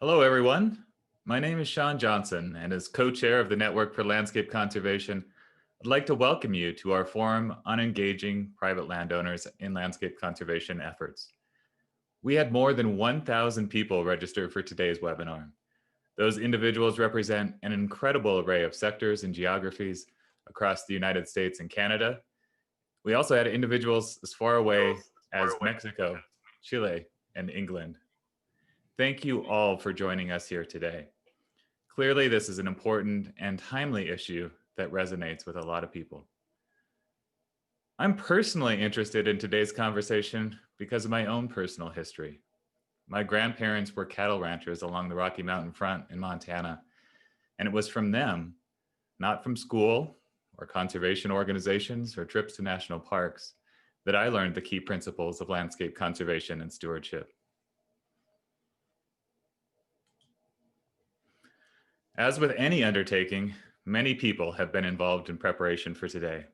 Hello, everyone. My name is Sean Johnson, and as co-chair of the Network for Landscape Conservation, I'd like to welcome you to our forum on engaging private landowners in landscape conservation efforts. We had more than 1,000 people register for today's webinar. Those individuals represent an incredible array of sectors and geographies across the United States and Canada. We also had individuals as far away as Mexico, Chile, and England. Thank you all for joining us here today. Clearly, this is an important and timely issue that resonates with a lot of people. I'm personally interested in today's conversation because of my own personal history. My grandparents were cattle ranchers along the Rocky Mountain front in Montana, and it was from them, not from school or conservation organizations or trips to national parks, that I learned the key principles of landscape conservation and stewardship. As with any undertaking, many people have been involved in preparation for today.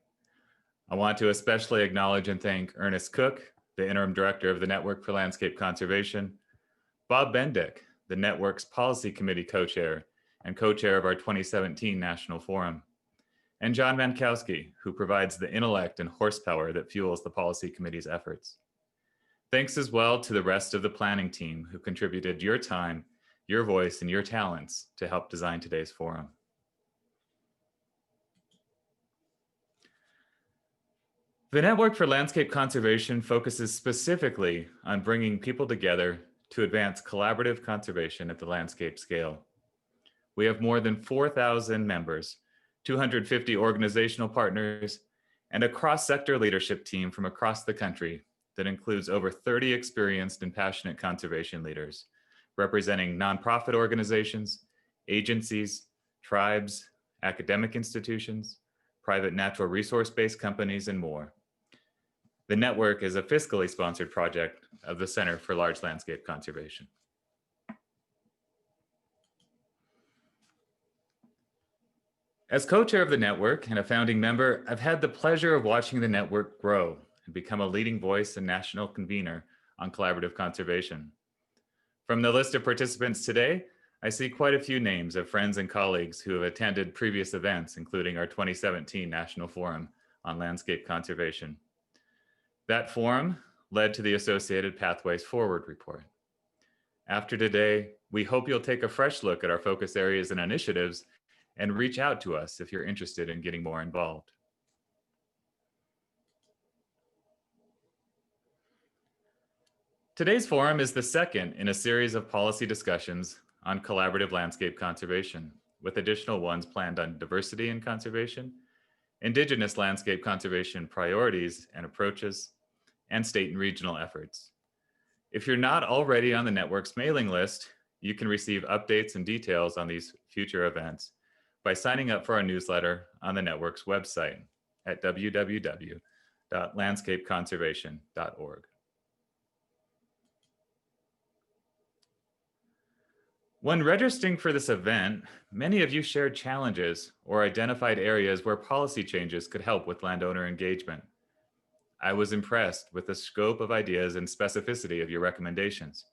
I want to especially acknowledge and thank Ernest Cook, the Interim Director of the Network for Landscape Conservation, Bob Bendick, the Network's Policy Committee Co-Chair and Co-Chair of our 2017 National Forum, and John Mankowski, who provides the intellect and horsepower that fuels the Policy Committee's efforts. Thanks as well to the rest of the planning team who contributed your time, your voice, and your talents to help design today's forum. The Network for Landscape Conservation focuses specifically on bringing people together to advance collaborative conservation at the landscape scale. We have more than 4,000 members, 250 organizational partners, and a cross-sector leadership team from across the country that includes over 30 experienced and passionate conservation leaders, representing nonprofit organizations, agencies, tribes, academic institutions, private natural resource-based companies, and more. The network is a fiscally sponsored project of the Center for Large Landscape Conservation. As co-chair of the network and a founding member, I've had the pleasure of watching the network grow and become a leading voice and national convener on collaborative conservation. From the list of participants today, I see quite a few names of friends and colleagues who have attended previous events, including our 2017 National Forum on Landscape Conservation. That forum led to the associated Pathways Forward report. After today, we hope you'll take a fresh look at our focus areas and initiatives and reach out to us if you're interested in getting more involved. Today's forum is the second in a series of policy discussions on collaborative landscape conservation, with additional ones planned on diversity and conservation, indigenous landscape conservation priorities and approaches, and state and regional efforts. If you're not already on the network's mailing list, you can receive updates and details on these future events by signing up for our newsletter on the network's website at www.landscapeconservation.org. When registering for this event, many of you shared challenges or identified areas where policy changes could help with landowner engagement. I was impressed with the scope of ideas and specificity of your recommendations.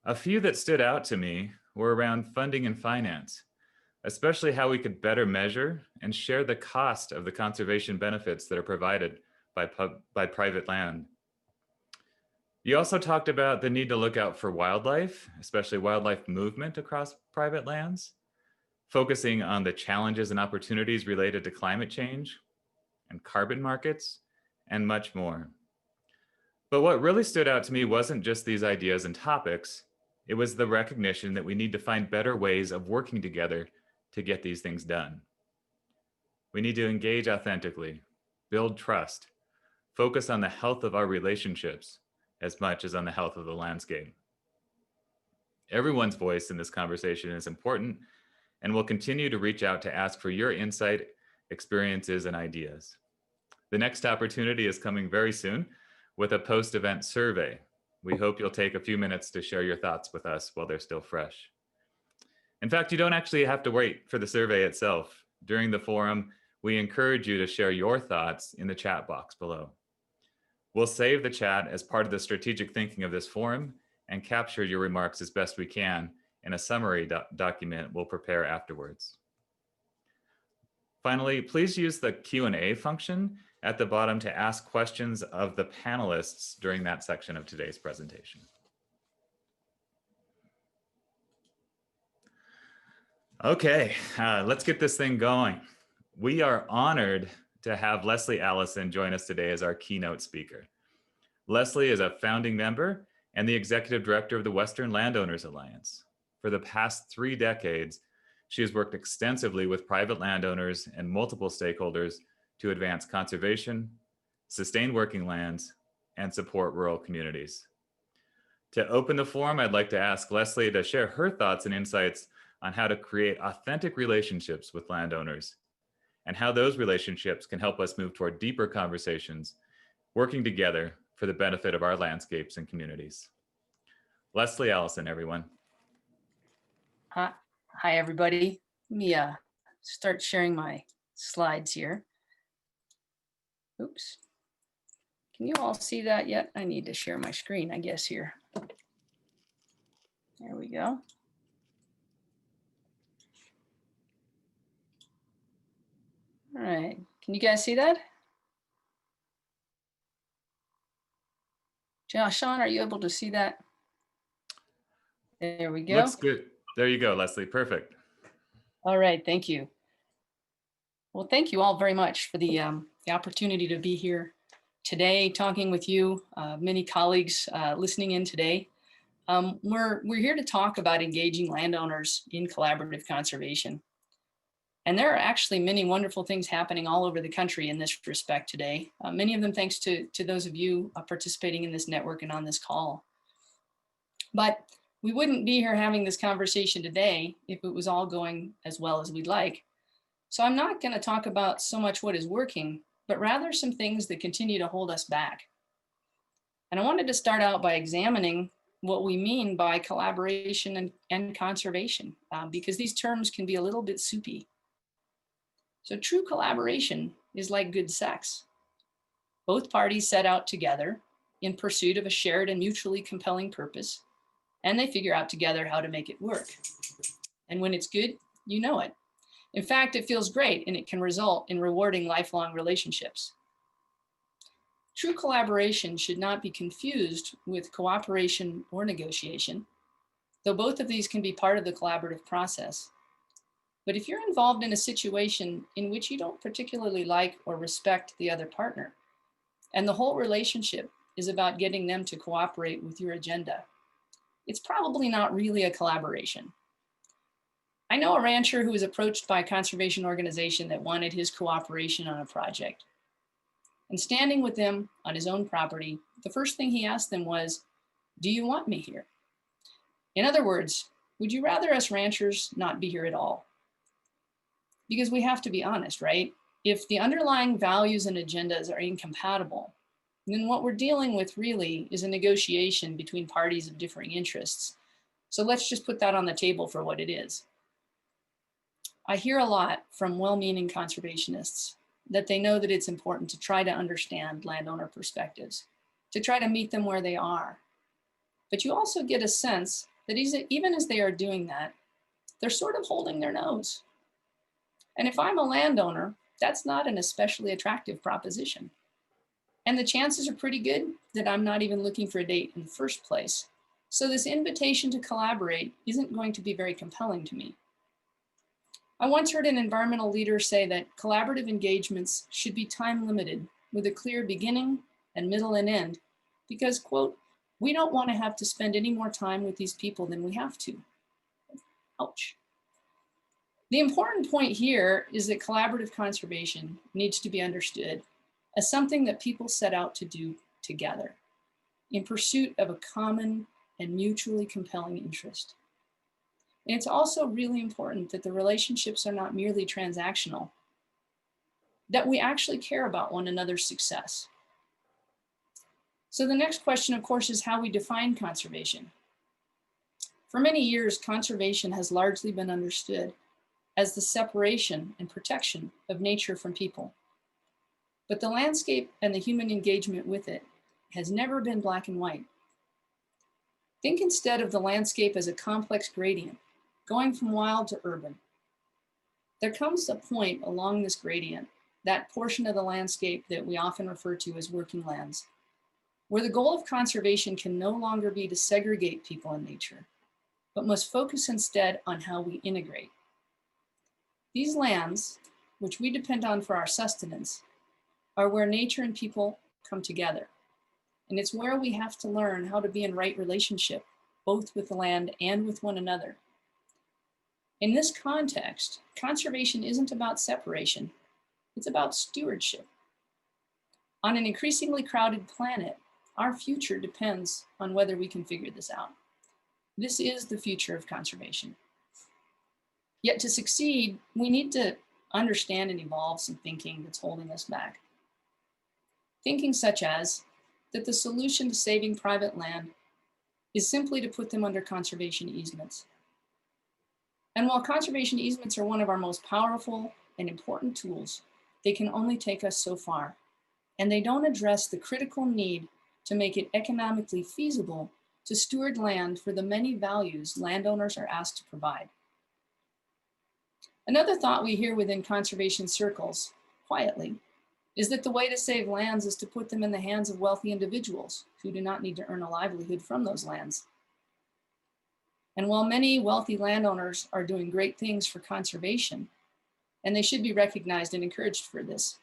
A few that stood out to me were around funding and finance, especially how we could better measure and share the cost of the conservation benefits that are provided by private land. You also talked about the need to look out for wildlife, especially wildlife movement across private lands, focusing on the challenges and opportunities related to climate change and carbon markets, and much more. But what really stood out to me wasn't just these ideas and topics, it was the recognition that we need to find better ways of working together to get these things done. We need to engage authentically, build trust, focus on the health of our relationships, as much as on the health of the landscape. Everyone's voice in this conversation is important, and we'll continue to reach out to ask for your insight, experiences, and ideas. The next opportunity is coming very soon with a post-event survey. We hope you'll take a few minutes to share your thoughts with us while they're still fresh. In fact, you don't actually have to wait for the survey itself. During the forum, we encourage you to share your thoughts in the chat box below. We'll save the chat as part of the strategic thinking of this forum and capture your remarks as best we can and a summary document we'll prepare afterwards. Finally, please use the Q&A function at the bottom to ask questions of the panelists during that section of today's presentation. Okay, let's get this thing going. We are honored to have Lesli Allison join us today as our keynote speaker. Lesli is a founding member and the executive director of the Western Landowners Alliance. For the past 3 decades, she has worked extensively with private landowners and multiple stakeholders to advance conservation, sustain working lands, and support rural communities. To open the forum, I'd like to ask Lesli to share her thoughts and insights on how to create authentic relationships with landowners and how those relationships can help us move toward deeper conversations, working together for the benefit of our landscapes and communities. Lesli Allison, everyone. Hi, everybody. Let me start sharing my slides here. Oops. Can you all see that yet? I need to share my screen, I guess, here. There we go. All right. Can you guys see that? Sean, are you able to see that? There we go. Looks good. There you go, Lesli. Perfect. All right. Thank you. Well, thank you all very much for the opportunity to be here today, talking with you, many colleagues listening in today. We're here to talk about engaging landowners in collaborative conservation. And there are actually many wonderful things happening all over the country in this respect today. Many of them thanks to those of you participating in this network and on this call. But we wouldn't be here having this conversation today if it was all going as well as we'd like. So I'm not going to talk about so much what is working, but rather some things that continue to hold us back. And I wanted to start out by examining what we mean by collaboration and conservation, because these terms can be a little bit soupy. So true collaboration is like good sex. Both parties set out together in pursuit of a shared and mutually compelling purpose, and they figure out together how to make it work. And when it's good, you know it. In fact, it feels great and it can result in rewarding lifelong relationships. True collaboration should not be confused with cooperation or negotiation, though both of these can be part of the collaborative process. But if you're involved in a situation in which you don't particularly like or respect the other partner, and the whole relationship is about getting them to cooperate with your agenda, it's probably not really a collaboration. I know a rancher who was approached by a conservation organization that wanted his cooperation on a project. And standing with them on his own property, the first thing he asked them was, "Do you want me here?" In other words, would you rather us ranchers not be here at all? Because we have to be honest, right? If the underlying values and agendas are incompatible, then what we're dealing with really is a negotiation between parties of differing interests. So let's just put that on the table for what it is. I hear a lot from well-meaning conservationists that they know that it's important to try to understand landowner perspectives, to try to meet them where they are. But you also get a sense that even as they are doing that, they're sort of holding their nose. And if I'm a landowner, that's not an especially attractive proposition. And the chances are pretty good that I'm not even looking for a date in the first place. So this invitation to collaborate isn't going to be very compelling to me. I once heard an environmental leader say that collaborative engagements should be time limited with a clear beginning and middle and end, because, quote, "we don't want to have to spend any more time with these people than we have to." Ouch. The important point here is that collaborative conservation needs to be understood as something that people set out to do together in pursuit of a common and mutually compelling interest. And it's also really important that the relationships are not merely transactional, that we actually care about one another's success. So the next question, of course, is how we define conservation. For many years, conservation has largely been understood as the separation and protection of nature from people. But the landscape and the human engagement with it has never been black and white. Think instead of the landscape as a complex gradient, going from wild to urban. There comes a point along this gradient, that portion of the landscape that we often refer to as working lands, where the goal of conservation can no longer be to segregate people and nature, but must focus instead on how we integrate. These lands, which we depend on for our sustenance, are where nature and people come together. And it's where we have to learn how to be in right relationship, both with the land and with one another. In this context, conservation isn't about separation, it's about stewardship. On an increasingly crowded planet, our future depends on whether we can figure this out. This is the future of conservation. Yet to succeed, we need to understand and evolve some thinking that's holding us back. Thinking such as that the solution to saving private land is simply to put them under conservation easements. And while conservation easements are one of our most powerful and important tools, they can only take us so far, and they don't address the critical need to make it economically feasible to steward land for the many values landowners are asked to provide. Another thought we hear within conservation circles, quietly, is that the way to save lands is to put them in the hands of wealthy individuals who do not need to earn a livelihood from those lands. And while many wealthy landowners are doing great things for conservation, and they should be recognized and encouraged for this,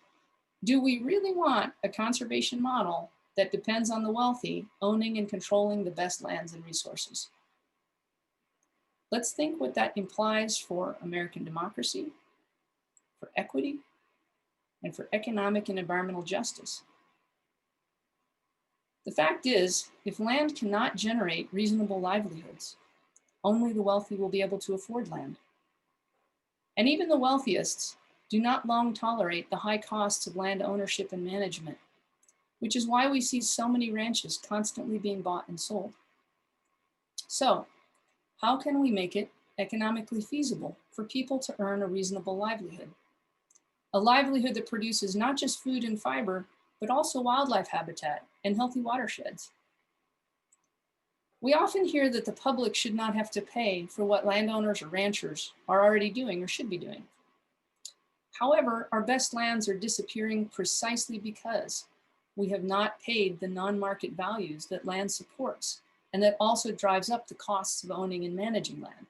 do we really want a conservation model that depends on the wealthy owning and controlling the best lands and resources? Let's think what that implies for American democracy, for equity, and for economic and environmental justice. The fact is, if land cannot generate reasonable livelihoods, only the wealthy will be able to afford land. And even the wealthiest do not long tolerate the high costs of land ownership and management, which is why we see so many ranches constantly being bought and sold. So, how can we make it economically feasible for people to earn a reasonable livelihood? A livelihood that produces not just food and fiber, but also wildlife habitat and healthy watersheds. We often hear that the public should not have to pay for what landowners or ranchers are already doing or should be doing. However, our best lands are disappearing precisely because we have not paid the non-market values that land supports, and that also drives up the costs of owning and managing land.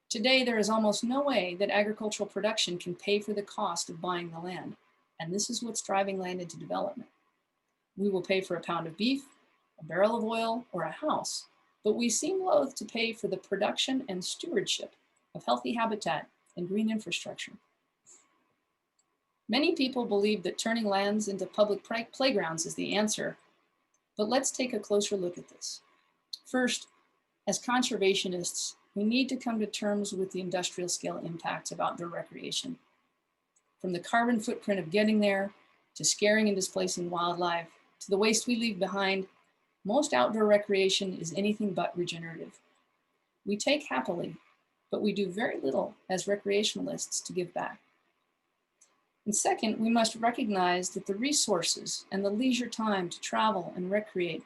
Today, there is almost no way that agricultural production can pay for the cost of buying the land, and this is what's driving land into development. We will pay for a pound of beef, a barrel of oil, or a house, but we seem loath to pay for the production and stewardship of healthy habitat and green infrastructure. Many people believe that turning lands into public playgrounds is the answer, but let's take a closer look at this. First, as conservationists, we need to come to terms with the industrial scale impacts of outdoor recreation. From the carbon footprint of getting there, to scaring and displacing wildlife, to the waste we leave behind, most outdoor recreation is anything but regenerative. We take happily, but we do very little as recreationalists to give back. And second, we must recognize that the resources and the leisure time to travel and recreate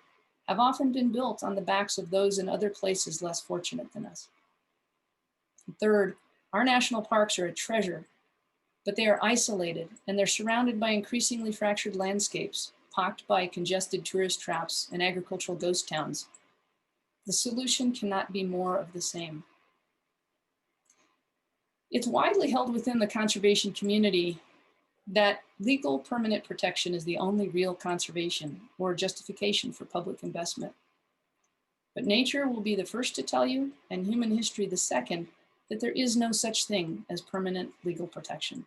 have often been built on the backs of those in other places less fortunate than us. And third, our national parks are a treasure, but they are isolated and they're surrounded by increasingly fractured landscapes, pocked by congested tourist traps and agricultural ghost towns. The solution cannot be more of the same. It's widely held within the conservation community that legal permanent protection is the only real conservation or justification for public investment. But nature will be the first to tell you, and human history the second, that there is no such thing as permanent legal protection.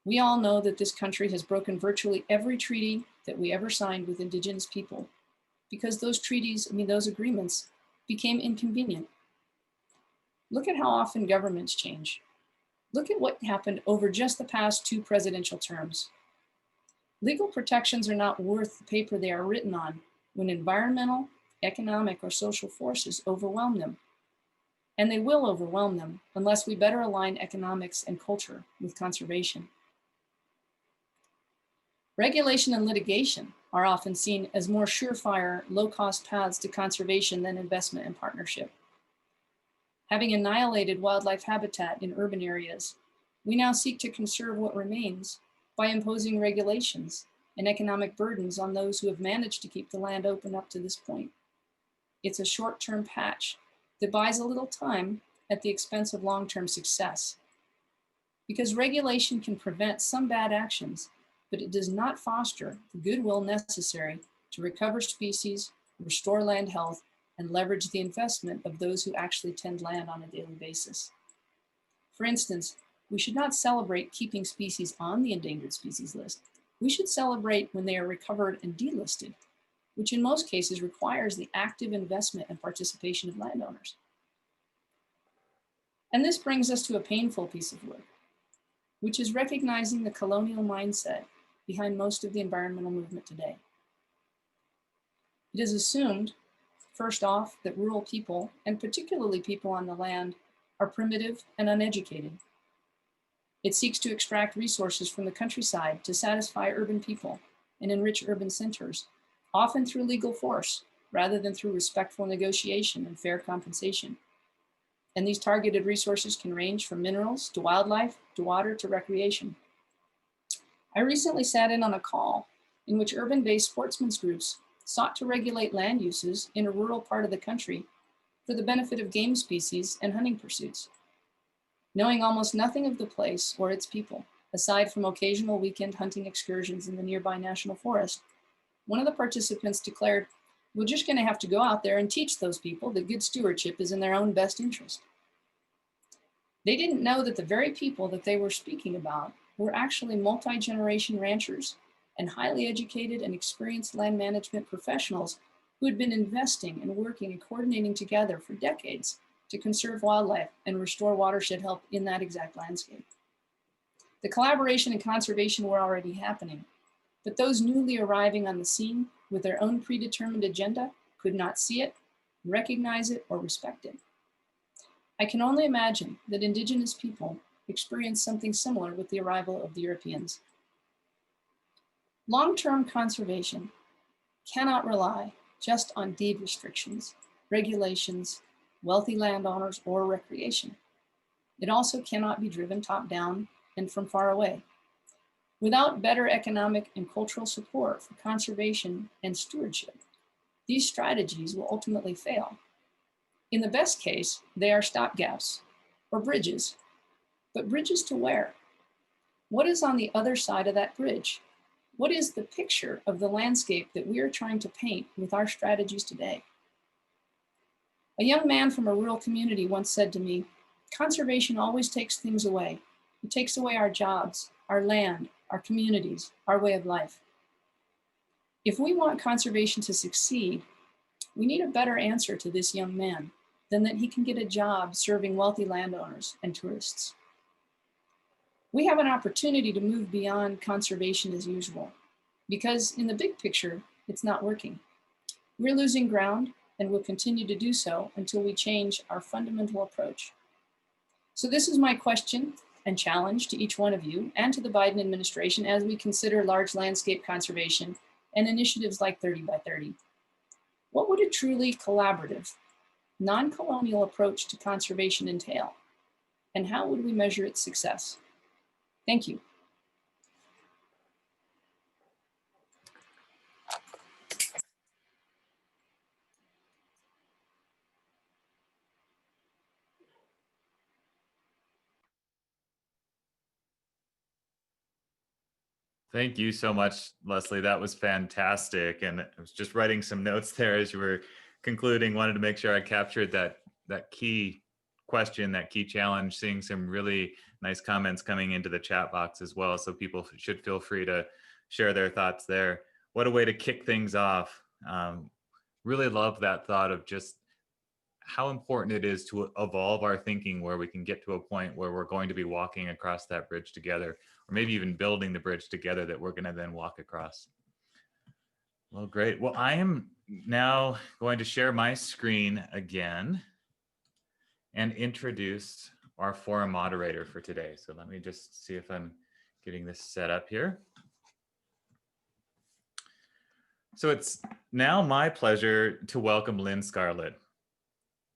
We all know that this country has broken virtually every treaty that we ever signed with Indigenous people because those those agreements became inconvenient. Look at how often governments change. Look at what happened over just the past 2 presidential terms. Legal protections are not worth the paper they are written on when environmental, economic, or social forces overwhelm them. And they will overwhelm them unless we better align economics and culture with conservation. Regulation and litigation are often seen as more surefire, low-cost paths to conservation than investment and partnership. Having annihilated wildlife habitat in urban areas, we now seek to conserve what remains by imposing regulations and economic burdens on those who have managed to keep the land open up to this point. It's a short-term patch that buys a little time at the expense of long-term success. Because regulation can prevent some bad actions, but it does not foster the goodwill necessary to recover species, restore land health, and leverage the investment of those who actually tend land on a daily basis. For instance, we should not celebrate keeping species on the endangered species list. We should celebrate when they are recovered and delisted, which in most cases requires the active investment and participation of landowners. And this brings us to a painful piece of work, which is recognizing the colonial mindset behind most of the environmental movement today. It is assumed, first off, that rural people, and particularly people on the land, are primitive and uneducated. It seeks to extract resources from the countryside to satisfy urban people and enrich urban centers, often through legal force, rather than through respectful negotiation and fair compensation. And these targeted resources can range from minerals to wildlife, to water, to recreation. I recently sat in on a call in which urban-based sportsmen's groups sought to regulate land uses in a rural part of the country for the benefit of game species and hunting pursuits. Knowing almost nothing of the place or its people, aside from occasional weekend hunting excursions in the nearby national forest, one of the participants declared, "We're just going to have to go out there and teach those people that good stewardship is in their own best interest." They didn't know that the very people that they were speaking about were actually multi-generation ranchers and highly educated and experienced land management professionals who had been investing and working and coordinating together for decades to conserve wildlife and restore watershed health in that exact landscape. The collaboration and conservation were already happening, but those newly arriving on the scene with their own predetermined agenda could not see it, recognize it, or respect it. I can only imagine that Indigenous people experienced something similar with the arrival of the Europeans. Long-term conservation cannot rely just on deed restrictions, regulations, wealthy landowners, or recreation. It also cannot be driven top-down and from far away. Without better economic and cultural support for conservation and stewardship, these strategies will ultimately fail. In the best case, they are stopgaps or bridges, but bridges to where? What is on the other side of that bridge? What is the picture of the landscape that we are trying to paint with our strategies today? A young man from a rural community once said to me, "Conservation always takes things away. It takes away our jobs, our land, our communities, our way of life." If we want conservation to succeed, we need a better answer to this young man than that he can get a job serving wealthy landowners and tourists. We have an opportunity to move beyond conservation as usual, because in the big picture, it's not working. We're losing ground and will continue to do so until we change our fundamental approach. So this is my question and challenge to each one of you and to the Biden administration as we consider large landscape conservation and initiatives like 30 by 30. What would a truly collaborative, non-colonial approach to conservation entail? And how would we measure its success? Thank you. Thank you so much, Leslie. That was fantastic. And I was just writing some notes there as you were concluding. Wanted to make sure I captured that key question, that key challenge, seeing some really nice comments coming into the chat box as well. So people should feel free to share their thoughts there. What a way to kick things off. Really love that thought of just how important it is to evolve our thinking where we can get to a point where we're going to be walking across that bridge together, or maybe even building the bridge together that we're going to then walk across. Well, great. Well, I am now going to share my screen again and introduce our forum moderator for today. So let me just see if I'm getting this set up here. So it's now my pleasure to welcome Lynn Scarlett.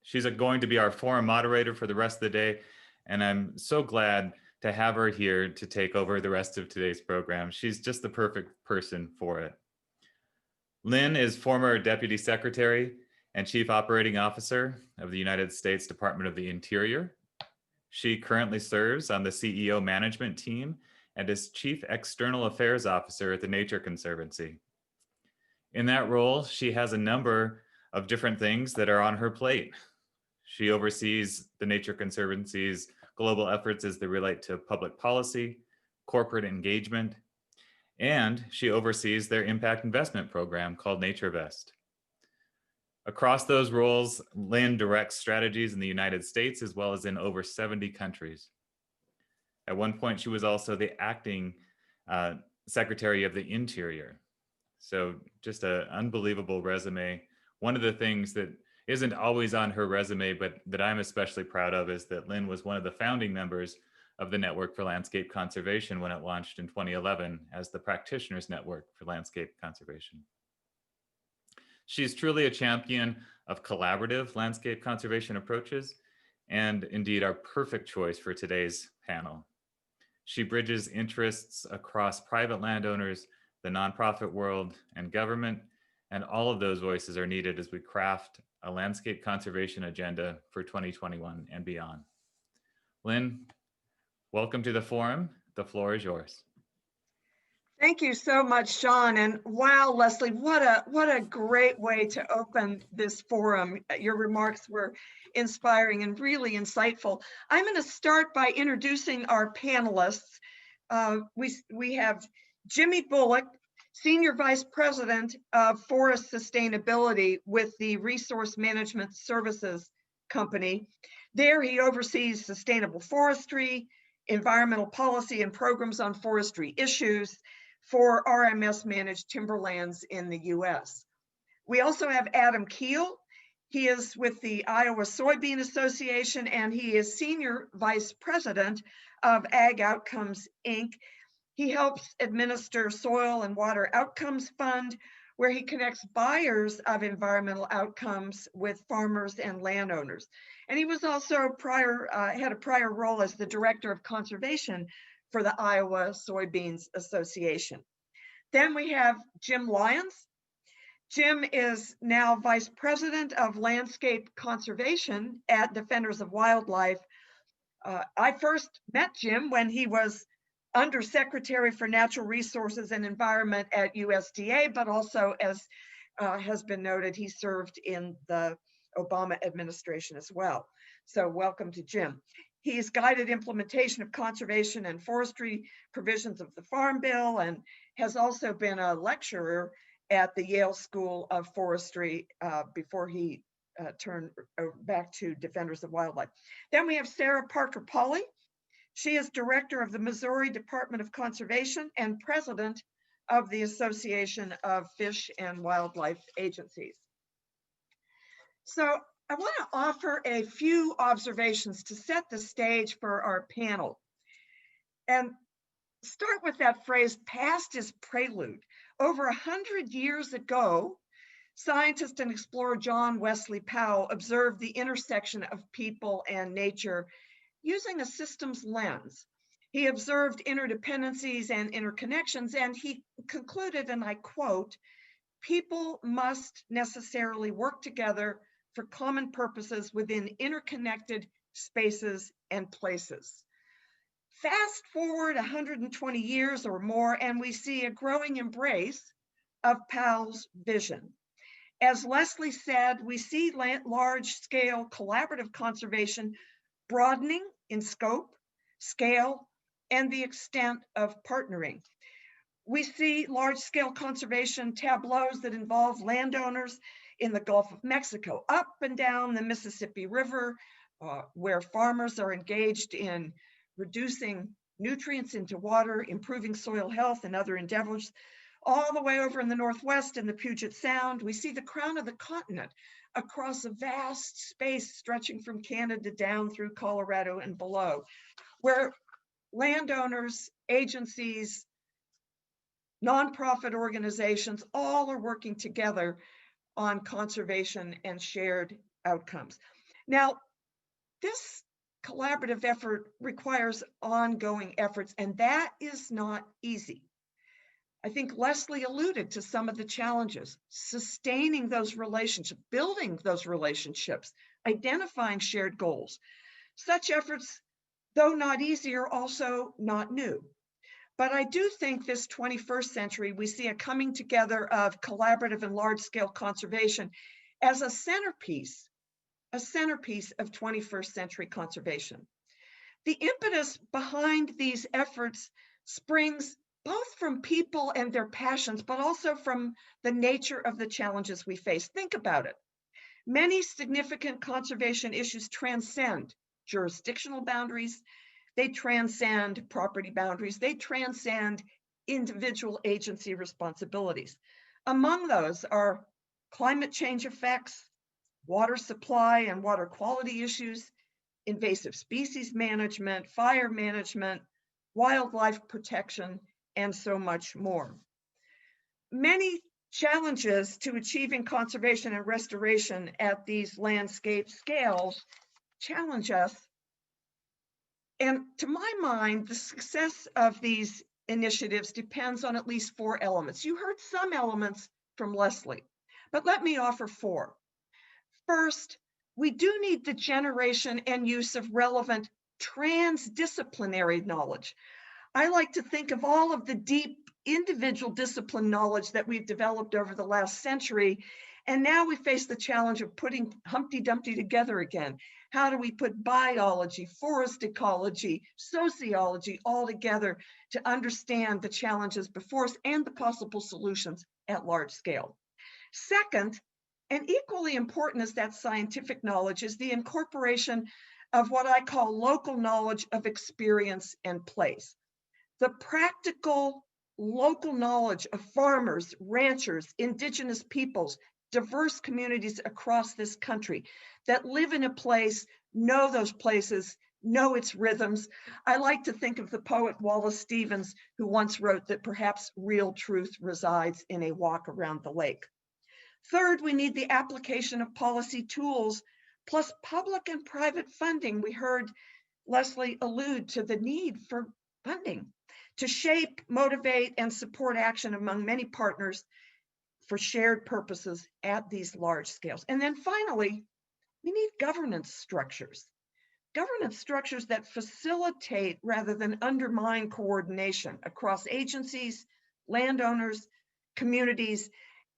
She's going to be our forum moderator for the rest of the day, and I'm so glad to have her here to take over the rest of today's program. She's just the perfect person for it. Lynn is former Deputy Secretary and Chief Operating Officer of the United States Department of the Interior. She currently serves on the CEO management team and is Chief External Affairs Officer at the Nature Conservancy. In that role, she has a number of different things that are on her plate. She oversees the Nature Conservancy's global efforts as they relate to public policy, corporate engagement, and she oversees their impact investment program called NatureVest. Across those roles, Lynn directs strategies in the United States as well as in over 70 countries. At one point, she was also the acting Secretary of the Interior. So just an unbelievable resume. One of the things that isn't always on her resume, but that I'm especially proud of, is that Lynn was one of the founding members of the Network for Landscape Conservation when it launched in 2011 as the Practitioners Network for Landscape Conservation. She's truly a champion of collaborative landscape conservation approaches, and indeed our perfect choice for today's panel. She bridges interests across private landowners, the nonprofit world, and government, and all of those voices are needed as we craft a landscape conservation agenda for 2021 and beyond. Lynn, welcome to the forum. The floor is yours. Thank you so much, Sean. And wow, Leslie, what a great way to open this forum. Your remarks were inspiring and really insightful. I'm going to start by introducing our panelists. We have Jimmy Bullock, Senior Vice President of Forest Sustainability with the Resource Management Services Company. There he oversees sustainable forestry, environmental policy and programs on forestry issues for RMS managed timberlands in the US. We also have Adam Kiel. He is with the Iowa Soybean Association and he is Senior Vice President of AgOutcomes, Inc. He helps administer Soil and Water Outcomes Fund, where he connects buyers of environmental outcomes with farmers and landowners. And he was also had a prior role as the Director of Conservation for the Iowa Soybeans Association. Then we have Jim Lyons. Jim is now Vice President of Landscape Conservation at Defenders of Wildlife. I first met Jim when he was Undersecretary for Natural Resources and Environment at USDA, but also, as has been noted, he served in the Obama administration as well. So welcome to Jim. He's guided implementation of conservation and forestry provisions of the Farm Bill and has also been a lecturer at the Yale School of Forestry before he turned back to Defenders of Wildlife. Then we have Sara Parker Pauley. She is Director of the Missouri Department of Conservation and President of the Association of Fish and Wildlife Agencies. So I want to offer a few observations to set the stage for our panel. And start with that phrase, past is prelude. Over 100 years ago, scientist and explorer John Wesley Powell observed the intersection of people and nature using a systems lens. He observed interdependencies and interconnections, and he concluded, and I quote, "People must necessarily work together for common purposes within interconnected spaces and places." Fast forward 120 years or more, and we see a growing embrace of Powell's vision. As Leslie said, we see large-scale collaborative conservation broadening in scope, scale, and the extent of partnering. We see large-scale conservation tableaus that involve landowners in the Gulf of Mexico, up and down the Mississippi River, where farmers are engaged in reducing nutrients into water, improving soil health, and other endeavors. All the way over in the Northwest in the Puget Sound, we see the crown of the continent across a vast space stretching from Canada down through Colorado and below, where landowners, agencies, nonprofit organizations, all are working together on conservation and shared outcomes. Now, this collaborative effort requires ongoing efforts, and that is not easy. I think Lesli alluded to some of the challenges: sustaining those relationships, building those relationships, identifying shared goals. Such efforts, though not easy, are also not new. But I do think this 21st century, we see a coming together of collaborative and large-scale conservation as a centerpiece of 21st century conservation. The impetus behind these efforts springs both from people and their passions, but also from the nature of the challenges we face. Think about it. Many significant conservation issues transcend jurisdictional boundaries. They transcend property boundaries. They transcend individual agency responsibilities. Among those are climate change effects, water supply and water quality issues, invasive species management, fire management, wildlife protection, and so much more. Many challenges to achieving conservation and restoration at these landscape scales challenge us. And to my mind, the success of these initiatives depends on at least 4 elements. You heard some elements from Lesli, but let me offer 4. First, we do need the generation and use of relevant transdisciplinary knowledge. I like to think of all of the deep individual discipline knowledge that we've developed over the last century, and now we face the challenge of putting Humpty Dumpty together again. How do we put biology, forest ecology, sociology all together to understand the challenges before us and the possible solutions at large scale? Second, and equally important as that scientific knowledge, is the incorporation of what I call local knowledge of experience and place. The practical local knowledge of farmers, ranchers, indigenous peoples, diverse communities across this country that live in a place, know those places, know its rhythms. I like to think of the poet Wallace Stevens, who once wrote that perhaps real truth resides in a walk around the lake. Third, we need the application of policy tools, plus public and private funding. We heard Lesli allude to the need for funding to shape, motivate, and support action among many partners for shared purposes at these large scales. And then finally, we need governance structures that facilitate rather than undermine coordination across agencies, landowners, communities,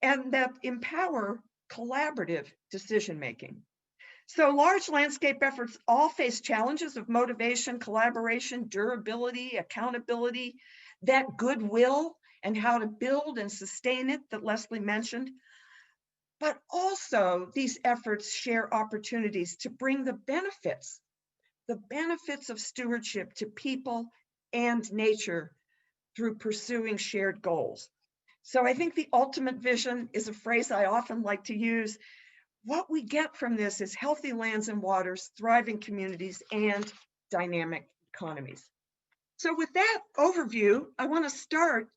and that empower collaborative decision-making. So large landscape efforts all face challenges of motivation, collaboration, durability, accountability, that goodwill, and how to build and sustain it that Lesli mentioned. But also these efforts share opportunities to bring the benefits of stewardship to people and nature through pursuing shared goals. So I think the ultimate vision is a phrase I often like to use. What we get from this is healthy lands and waters, thriving communities, and dynamic economies. So with that overview, I want to start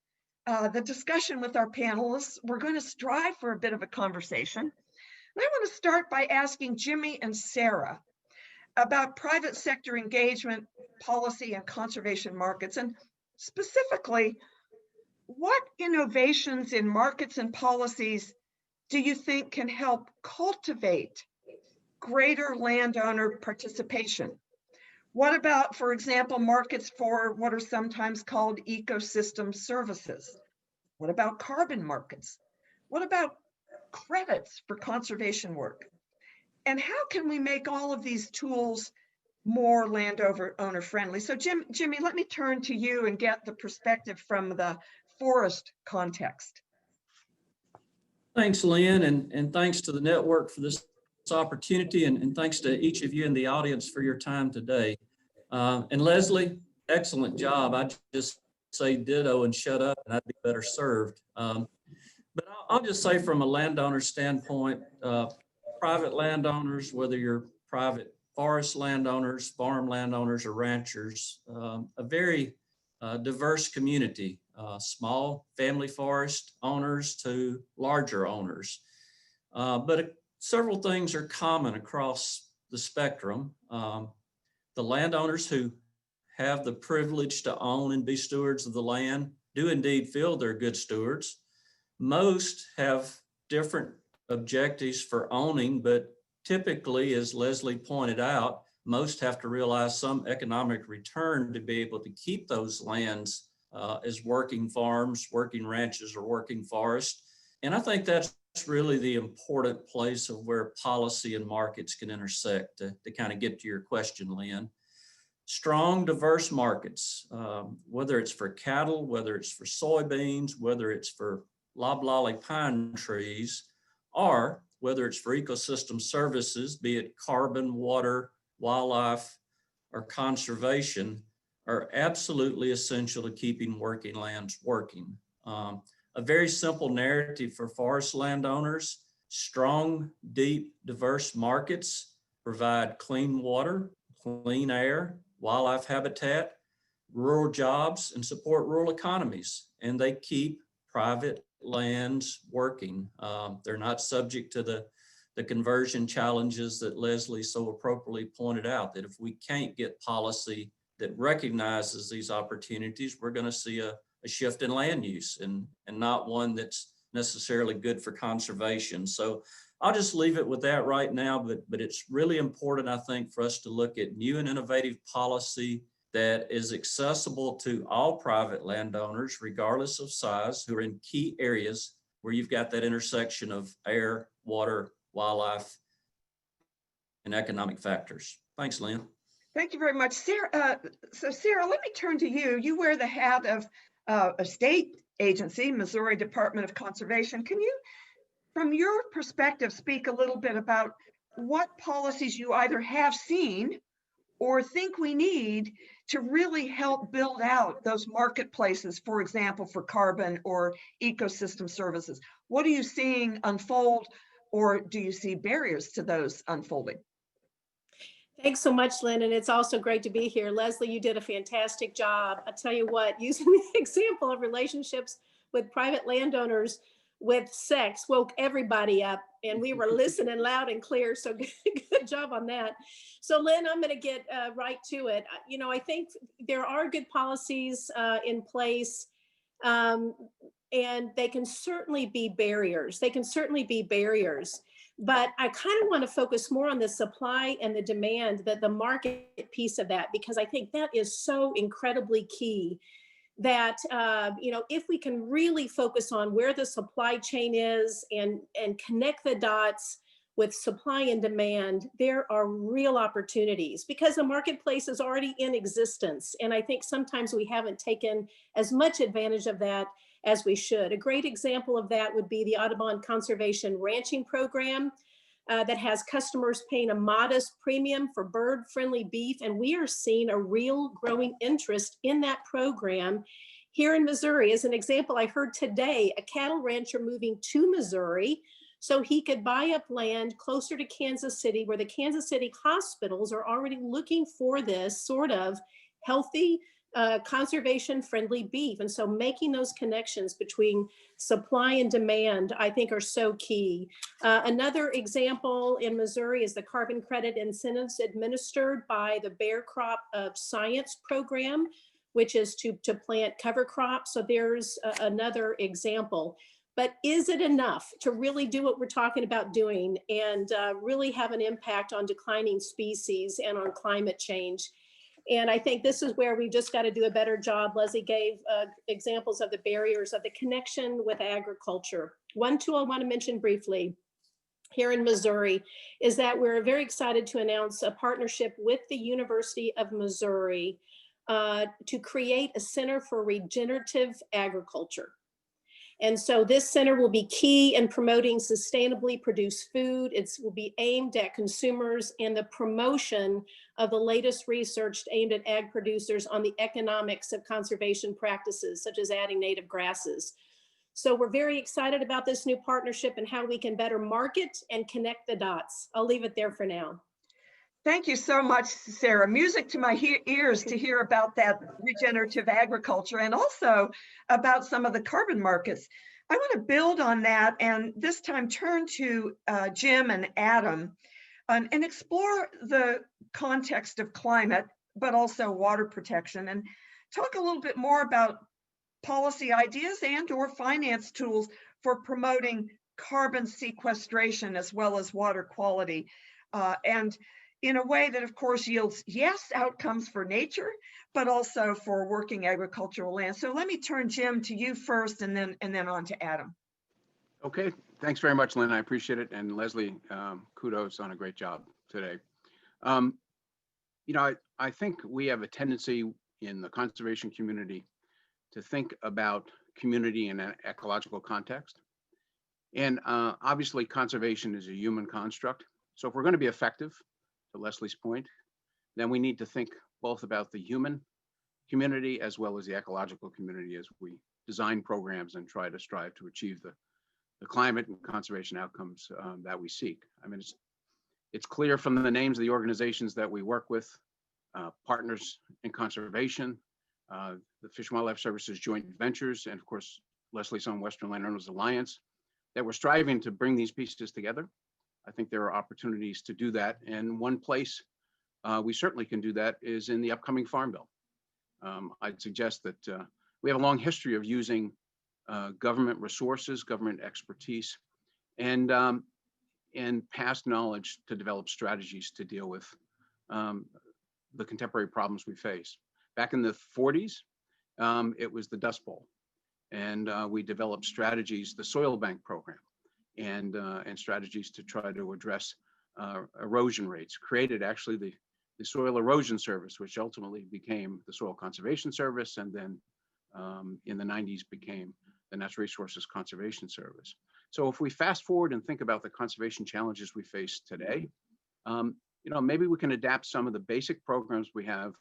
the discussion with our panelists. We're going to strive for a bit of a conversation. And I want to start by asking Jimmy and Sara about private sector engagement, policy, and conservation markets, and specifically, what innovations in markets and policies do you think can help cultivate greater landowner participation? What about, for example, markets for what are sometimes called ecosystem services? What about carbon markets? What about credits for conservation work? And how can we make all of these tools more landowner friendly? So Jimmy, let me turn to you and get the perspective from the forest context. Thanks, Lynn, and thanks to the network for this opportunity, and thanks to each of you in the audience for your time today. And Lesli, excellent job. I just say ditto and shut up, and I'd be better served. But I'll just say from a landowner standpoint, private landowners, whether you're private forest landowners, farm landowners, or ranchers, a very diverse community small family forest owners to larger owners. But several things are common across the spectrum. The landowners who have the privilege to own and be stewards of the land do indeed feel they're good stewards. Most have different objectives for owning, but typically, as Leslie pointed out, most have to realize some economic return to be able to keep those lands as working farms, working ranches, or working forests. And I think that's really the important place of where policy and markets can intersect to kind of get to your question, Lynn. Strong, diverse markets, whether it's for cattle, whether it's for soybeans, whether it's for loblolly pine trees, or whether it's for ecosystem services, be it carbon, water, wildlife, or conservation, are absolutely essential to keeping working lands working. A very simple narrative for forest landowners: strong, deep, diverse markets provide clean water, clean air, wildlife habitat, rural jobs, and support rural economies. And they keep private lands working. They're not subject to the conversion challenges that Leslie so appropriately pointed out, that if we can't get policy that recognizes these opportunities, we're going to see a shift in land use and not one that's necessarily good for conservation. So I'll just leave it with that right now, but it's really important, I think, for us to look at new and innovative policy that is accessible to all private landowners, regardless of size, who are in key areas where you've got that intersection of air, water, wildlife, and economic factors. Thanks, Lynn. Thank you very much, Sarah. So Sarah, let me turn to you. You wear the hat of a state agency, Missouri Department of Conservation. Can you, from your perspective, speak a little bit about what policies you either have seen or think we need to really help build out those marketplaces, for example, for carbon or ecosystem services? What are you seeing unfold, or do you see barriers to those unfolding? Thanks so much, Lynn, and it's also great to be here. Leslie, you did a fantastic job. I tell you what, using the example of relationships with private landowners with sex woke everybody up, and we were listening loud and clear, so good job on that. So Lynn, I'm going to get right to it. You know, I think there are good policies in place, and they can certainly be barriers. But I kind of want to focus more on the supply and the demand, that the market piece of that, because I think that is so incredibly key. That, you know, if we can really focus on where the supply chain is and connect the dots with supply and demand, there are real opportunities, because the marketplace is already in existence. And I think sometimes we haven't taken as much advantage of that as we should. A great example of that would be the Audubon Conservation Ranching Program that has customers paying a modest premium for bird-friendly beef. And we are seeing a real growing interest in that program here in Missouri. As an example, I heard today a cattle rancher moving to Missouri so he could buy up land closer to Kansas City, where the Kansas City hospitals are already looking for this sort of healthy, conservation-friendly beef. And so making those connections between supply and demand, I think, are so key. Another example in Missouri is the carbon credit incentives administered by the Bear Crop of Science program, which is to plant cover crops. So there's another example. But is it enough to really do what we're talking about doing and really have an impact on declining species and on climate change? And I think this is where we just got to do a better job. Leslie gave examples of the barriers of the connection with agriculture. One tool I want to mention briefly here in Missouri is that we're very excited to announce a partnership with the University of Missouri to create a Center for Regenerative Agriculture. And so this center will be key in promoting sustainably produced food. It will be aimed at consumers and the promotion of the latest research aimed at ag producers on the economics of conservation practices, such as adding native grasses. So we're very excited about this new partnership and how we can better market and connect the dots. I'll leave it there for now. Thank you so much, Sarah. Music to my ears to hear about that regenerative agriculture and also about some of the carbon markets. I want to build on that and this time turn to Jim and Adam and explore the context of climate, but also water protection, and talk a little bit more about policy ideas and or finance tools for promoting carbon sequestration as well as water quality. And in a way that, of course, yields, yes, outcomes for nature, but also for working agricultural land. So let me turn, Jim, to you first, and then on to Adam. Okay, thanks very much, Lynn. I appreciate it. And Leslie, kudos on a great job today. You know, I think we have a tendency in the conservation community to think about community in an ecological context. And obviously, conservation is a human construct. So if we're going to be effective, to Leslie's point, then we need to think both about the human community as well as the ecological community as we design programs and try to strive to achieve the climate and conservation outcomes that we seek. I mean, it's clear from the names of the organizations that we work with, Partners in Conservation, the Fish and Wildlife Services Joint Ventures, and of course, Leslie's own Western Landowners Alliance, that we're striving to bring these pieces together. I think there are opportunities to do that. And one place we certainly can do that is in the upcoming Farm Bill. I'd suggest that we have a long history of using government resources, government expertise, and past knowledge to develop strategies to deal with the contemporary problems we face. Back in the 40s, it was the Dust Bowl, and we developed strategies, the Soil Bank program, and strategies to try to address erosion rates. Created actually the Soil Erosion Service, which ultimately became the Soil Conservation Service, and then in the 90s became the Natural Resources Conservation Service. So if we fast forward and think about the conservation challenges we face today, you know, maybe we can adapt some of the basic programs we have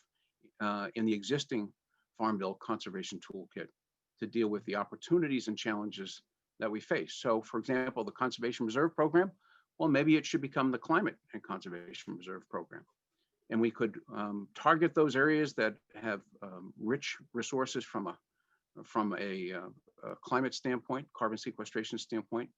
in the existing Farm Bill conservation toolkit to deal with the opportunities and challenges that we face. So for example, the Conservation Reserve Program, well, maybe it should become the Climate and Conservation Reserve Program. And we could target those areas that have rich resources from a climate standpoint, carbon sequestration standpoint,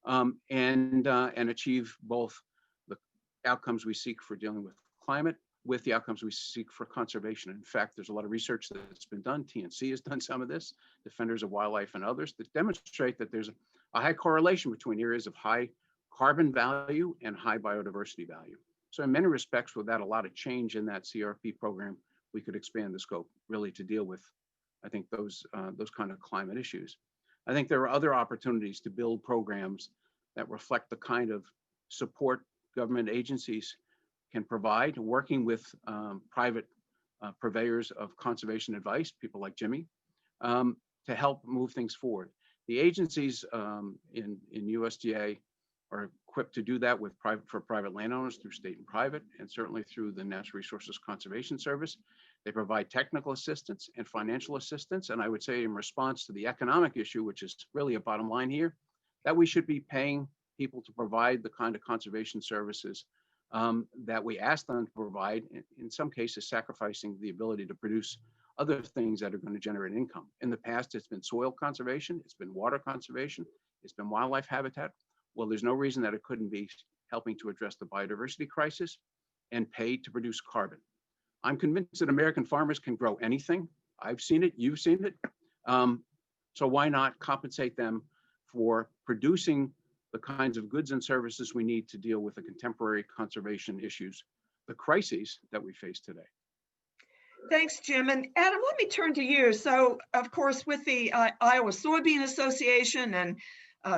and achieve both the outcomes we seek for dealing with climate with the outcomes we seek for conservation. In fact, there's a lot of research that's been done. TNC has done some of this, Defenders of Wildlife and others, that demonstrate that there's a high correlation between areas of high carbon value and high biodiversity value. So in many respects, without a lot of change in that CRP program, we could expand the scope really to deal with, I think, those kind of climate issues. I think there are other opportunities to build programs that reflect the kind of support government agencies can provide, working with private purveyors of conservation advice, people like Jimmy, to help move things forward. The agencies in USDA are equipped to do that with private landowners through state and private, and certainly through the Natural Resources Conservation Service. They provide technical assistance and financial assistance. And I would say in response to the economic issue, which is really a bottom line here, that we should be paying people to provide the kind of conservation services that we ask them to provide, in some cases sacrificing the ability to produce other things that are going to generate income. In the past, it's been soil conservation, it's been water conservation, it's been wildlife habitat. Well, there's no reason that it couldn't be helping to address the biodiversity crisis and pay to produce carbon. I'm convinced that American farmers can grow anything. I've seen it, you've seen it. So why not compensate them for producing the kinds of goods and services we need to deal with the contemporary conservation issues, the crises that we face today. Thanks, Jim. And Adam, let me turn to you. So, of course, with the Iowa Soybean Association and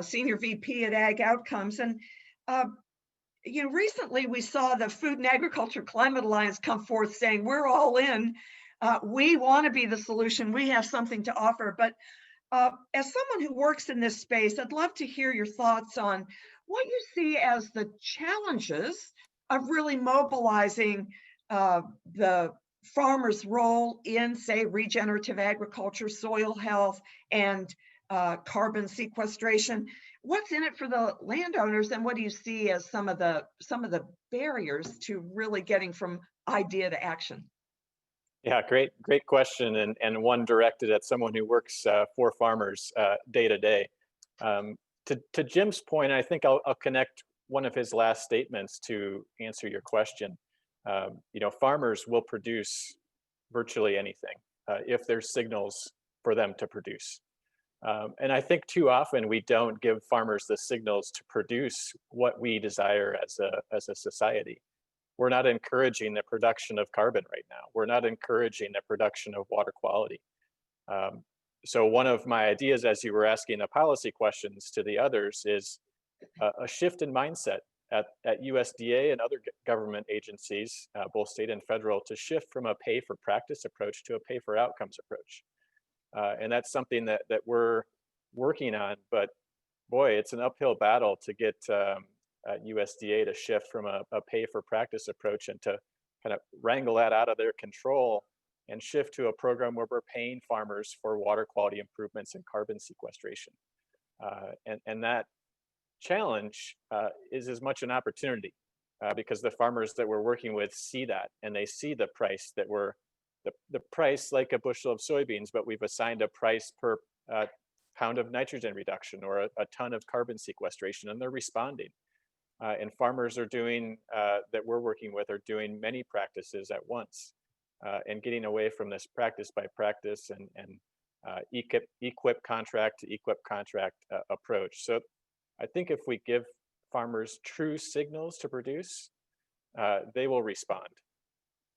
Senior VP at AgOutcomes, and you know, recently we saw the Food and Agriculture Climate Alliance come forth saying, we're all in. We want to be the solution. We have something to offer. But as someone who works in this space, I'd love to hear your thoughts on what you see as the challenges of really mobilizing the farmer's role in, say, regenerative agriculture, soil health, and carbon sequestration. what's in it for the landowners, and what do you see as some of the barriers to really getting from idea to action? Yeah, great question, and one directed at someone who works for farmers day to day. To Jim's point, I think I'll connect one of his last statements to answer your question. Farmers will produce virtually anything if there's signals for them to produce. And I think too often we don't give farmers the signals to produce what we desire as a society. We're not encouraging the production of carbon right now. We're not encouraging the production of water quality. So one of my ideas, as you were asking the policy questions to the others, is a shift in mindset at USDA and other government agencies, both state and federal, to shift from a pay for practice approach to a pay for outcomes approach. And that's something that we're working on, but boy, it's an uphill battle to get USDA to shift from a pay for practice approach and to kind of wrangle that out of their control and shift to a program where we're paying farmers for water quality improvements and carbon sequestration. And that challenge is as much an opportunity because the farmers that we're working with see that, and they see the price that we're, the price like a bushel of soybeans, but we've assigned a price per pound of nitrogen reduction or a ton of carbon sequestration, and they're responding. And farmers are doing, that we're working with, are doing many practices at once and getting away from this practice by practice and equip contract to equip contract approach. So I think if we give farmers true signals to produce, they will respond.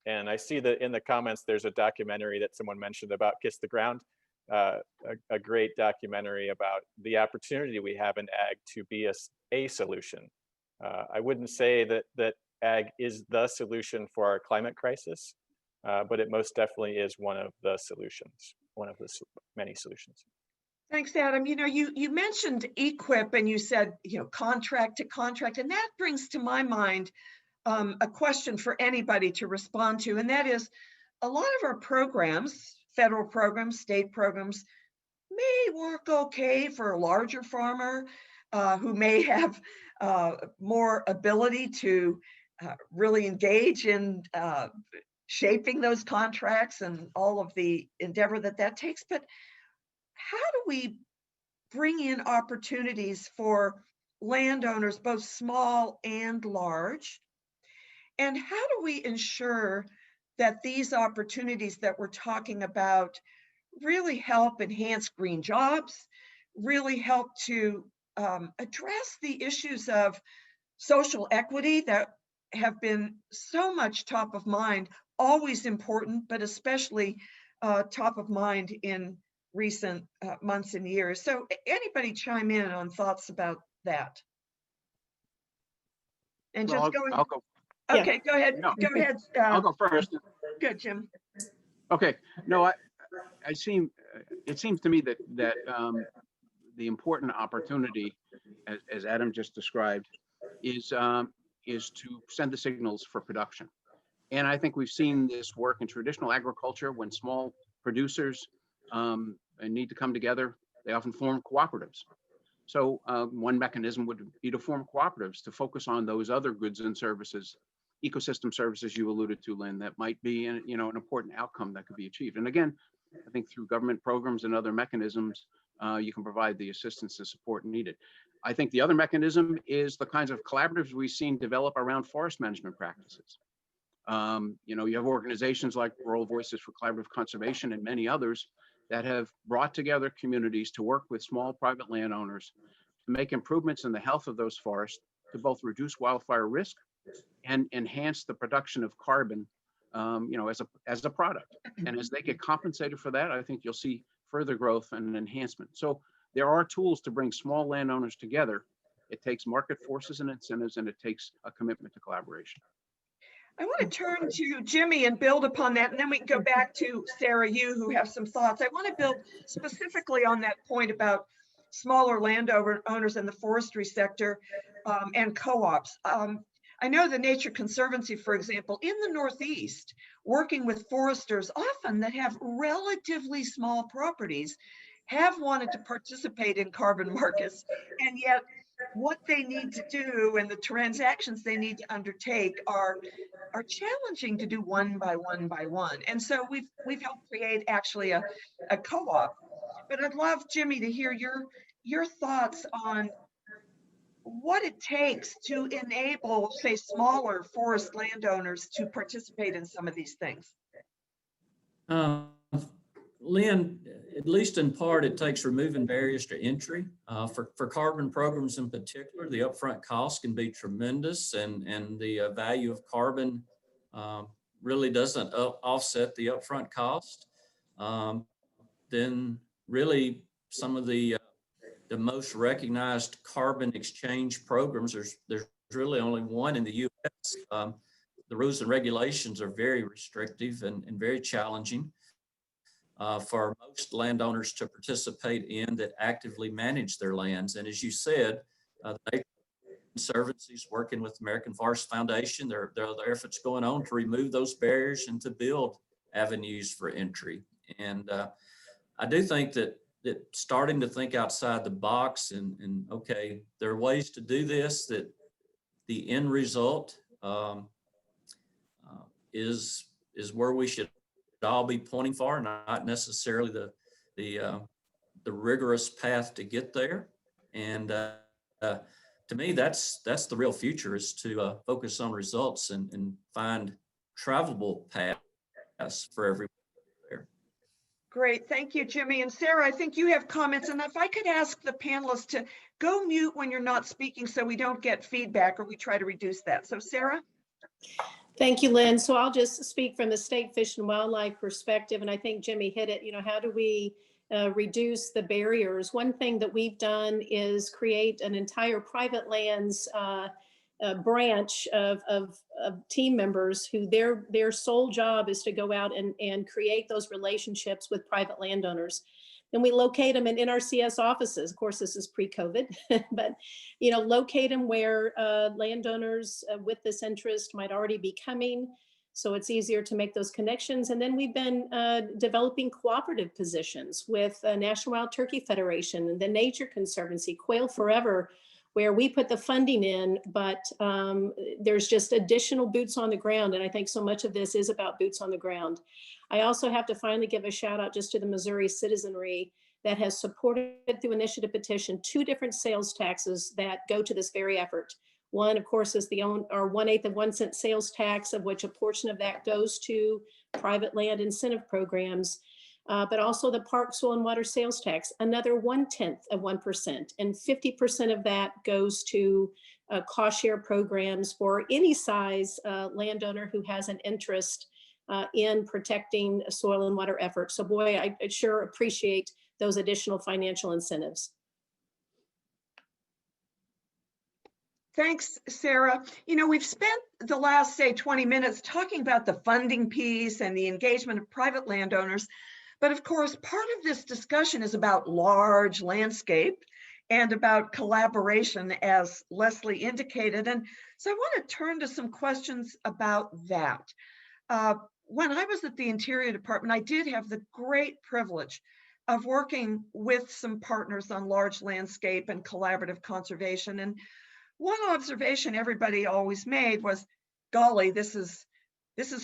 And I see that in the comments, there's a documentary that someone mentioned about Kiss the Ground, a great documentary about the opportunity we have in ag to be a solution. I wouldn't say that ag is the solution for our climate crisis, but it most definitely is one of the solutions, one of the many solutions. Thanks, Adam. You mentioned equip, and you said, contract to contract, and that brings to my mind a question for anybody to respond to, and that is, a lot of our programs, federal programs, state programs, may work okay for a larger farmer who may have more ability to really engage in shaping those contracts and all of the endeavor that takes. But how do we bring in opportunities for landowners, both small and large? And how do we ensure that these opportunities that we're talking about really help enhance green jobs, really help to address the issues of social equity that have been so much top of mind, always important, but especially top of mind in recent months and years? So anybody chime in on thoughts about that? And Well, just I'll go. Okay, go ahead. No. Go ahead. I'll go first. Good, Jim. Okay. No, it seems to me that the important opportunity, as Adam just described, is to send the signals for production. And I think we've seen this work in traditional agriculture when small producers need to come together. They often form cooperatives. So one mechanism would be to form cooperatives to focus on those other goods and services, ecosystem services you alluded to, Lynn, that might be an important outcome that could be achieved. And again, I think through government programs and other mechanisms, you can provide the assistance and support needed. I think the other mechanism is the kinds of collaboratives we've seen develop around forest management practices. You have organizations like Rural Voices for Collaborative Conservation and many others that have brought together communities to work with small private landowners to make improvements in the health of those forests to both reduce wildfire risk and enhance the production of carbon, as a product. And as they get compensated for that, I think you'll see further growth and enhancement. So there are tools to bring small landowners together. It takes market forces and incentives, and it takes a commitment to collaboration. I want to turn to Jimmy and build upon that, and then we can go back to Sara, you who have some thoughts. I want to build specifically on that point about smaller landowners in the forestry sector and co-ops. I know the Nature Conservancy, for example, in the Northeast, working with foresters often that have relatively small properties, have wanted to participate in carbon markets, and yet what they need to do and the transactions they need to undertake are challenging to do one by one by one. And so we've helped create actually a co-op. But I'd love, Jimmy, to hear your thoughts on what it takes to enable, say, smaller forest landowners to participate in some of these things. Lynn, at least in part, it takes removing barriers to entry. For carbon programs in particular, the upfront cost can be tremendous, and the value of carbon really doesn't offset the upfront cost. Then really some of the most recognized carbon exchange programs, there's really only one in the U.S. The rules and regulations are very restrictive and very challenging for most landowners to participate in that actively manage their lands. And as you said, the Conservancy is working with American Forest Foundation. There are other efforts going on to remove those barriers and to build avenues for entry. And I do think that starting to think outside the box and okay, there are ways to do this, that the end result is where we should all be pointing for, not necessarily the rigorous path to get there. And to me, that's the real future, is to focus on results and find travelable paths for everyone. Great, thank you, Jimmy. And Sarah, I think you have comments. And if I could ask the panelists to go mute when you're not speaking so we don't get feedback, or we try to reduce that. So Sarah? Thank you, Lynn. So I'll just speak from the state fish and wildlife perspective. And I think Jimmy hit it. How do we reduce the barriers? One thing that we've done is create an entire private lands branch of team members who their sole job is to go out and create those relationships with private landowners. Then we locate them in NRCS offices. Of course, this is pre-COVID, but locate them where landowners with this interest might already be coming. So it's easier to make those connections. And then we've been developing cooperative positions with National Wild Turkey Federation and the Nature Conservancy, Quail Forever, where we put the funding in, but there's just additional boots on the ground. And I think so much of this is about boots on the ground. I also have to finally give a shout out just to the Missouri citizenry that has supported through initiative petition 2 different sales taxes that go to this very effort. One, of course, is our 1/8 of 1 cent sales tax, of which a portion of that goes to private land incentive programs. But also the park, soil, and water sales tax, another 1/10 of 1%. And 50% of that goes to cost share programs for any size landowner who has an interest in protecting soil and water efforts. So boy, I sure appreciate those additional financial incentives. Thanks, Sarah. We've spent the last, say, 20 minutes talking about the funding piece and the engagement of private landowners. But of course, part of this discussion is about large landscape and about collaboration, as Lesli indicated. And so I want to turn to some questions about that. When I was at the Interior Department, I did have the great privilege of working with some partners on large landscape and collaborative conservation. And one observation everybody always made was, golly, this is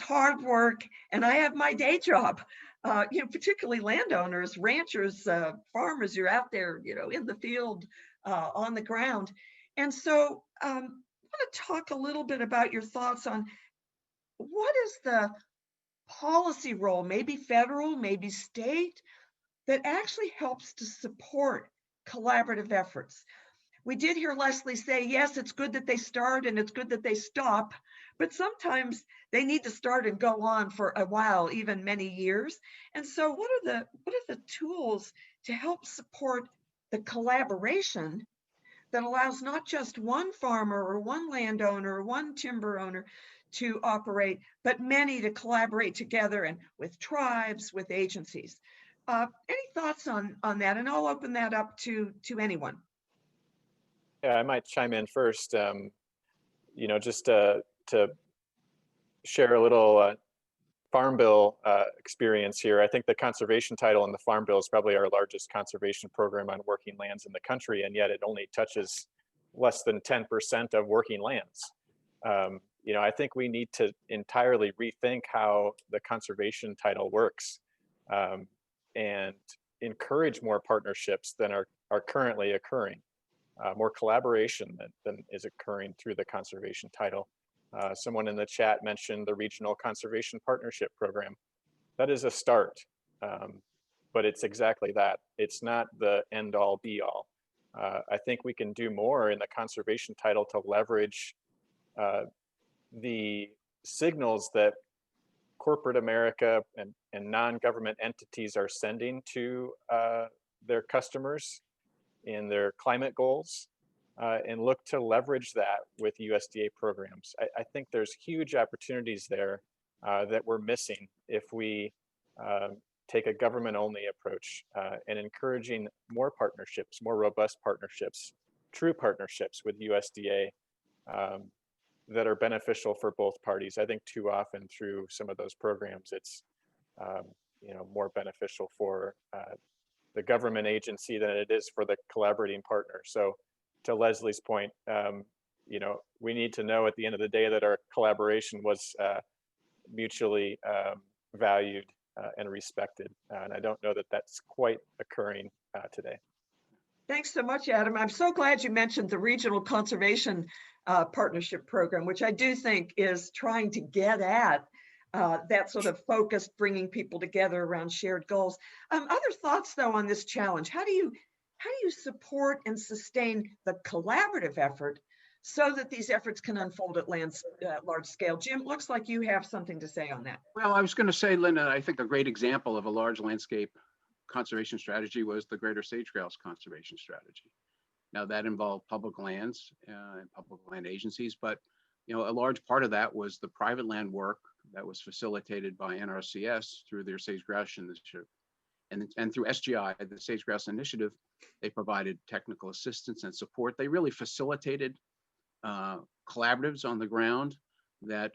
hard work, and I have my day job. Particularly landowners, ranchers, farmers, you're out there, in the field, on the ground. And so I want to talk a little bit about your thoughts on what is the policy role, maybe federal, maybe state, that actually helps to support collaborative efforts. We did hear Lesli say, yes, it's good that they start and it's good that they stop, but sometimes they need to start and go on for a while, even many years. And so what are the tools to help support the collaboration that allows not just one farmer or one landowner or one timber owner to operate, but many to collaborate together, and with tribes, with agencies? Any thoughts on that? And I'll open that up to anyone. Yeah, I might chime in first. Just to share a little Farm Bill experience here. I think the conservation title in the Farm Bill is probably our largest conservation program on working lands in the country, and yet it only touches less than 10% of working lands. You know, I think we need to entirely rethink how the conservation title works, and encourage more partnerships than are currently occurring, more collaboration than is occurring through the conservation title. Someone in the chat mentioned the Regional Conservation Partnership Program. That is a start, but it's exactly that. It's not the end all be all. I think we can do more in the conservation title to leverage the signals that corporate America and non-government entities are sending to their customers in their climate goals, and look to leverage that with USDA programs. I think there's huge opportunities there that we're missing if we take a government-only approach, and encouraging more partnerships, more robust partnerships, true partnerships with USDA that are beneficial for both parties. I think too often through some of those programs, it's you know, more beneficial for the government agency than it is for the collaborating partner. So to Leslie's point, you know, we need to know at the end of the day that our collaboration was mutually valued and respected. And I don't know that that's quite occurring today. Thanks so much, Adam. I'm so glad you mentioned the Regional Conservation Partnership Program, which I do think is trying to get at that sort of focus, bringing people together around shared goals. Other thoughts, though, on this challenge? How do you support and sustain the collaborative effort so that these efforts can unfold at large scale? Jim, looks like you have something to say on that. Well, I was going to say, Linda, I think a great example of a large landscape conservation strategy was the Greater Sage-Grouse Conservation Strategy. Now that involved public lands and public land agencies, but you know, a large part of that was the private land work that was facilitated by NRCS through their Sage-Grouse Initiative. And through SGI, the Sage-Grouse Initiative, they provided technical assistance and support. They really facilitated collaboratives on the ground that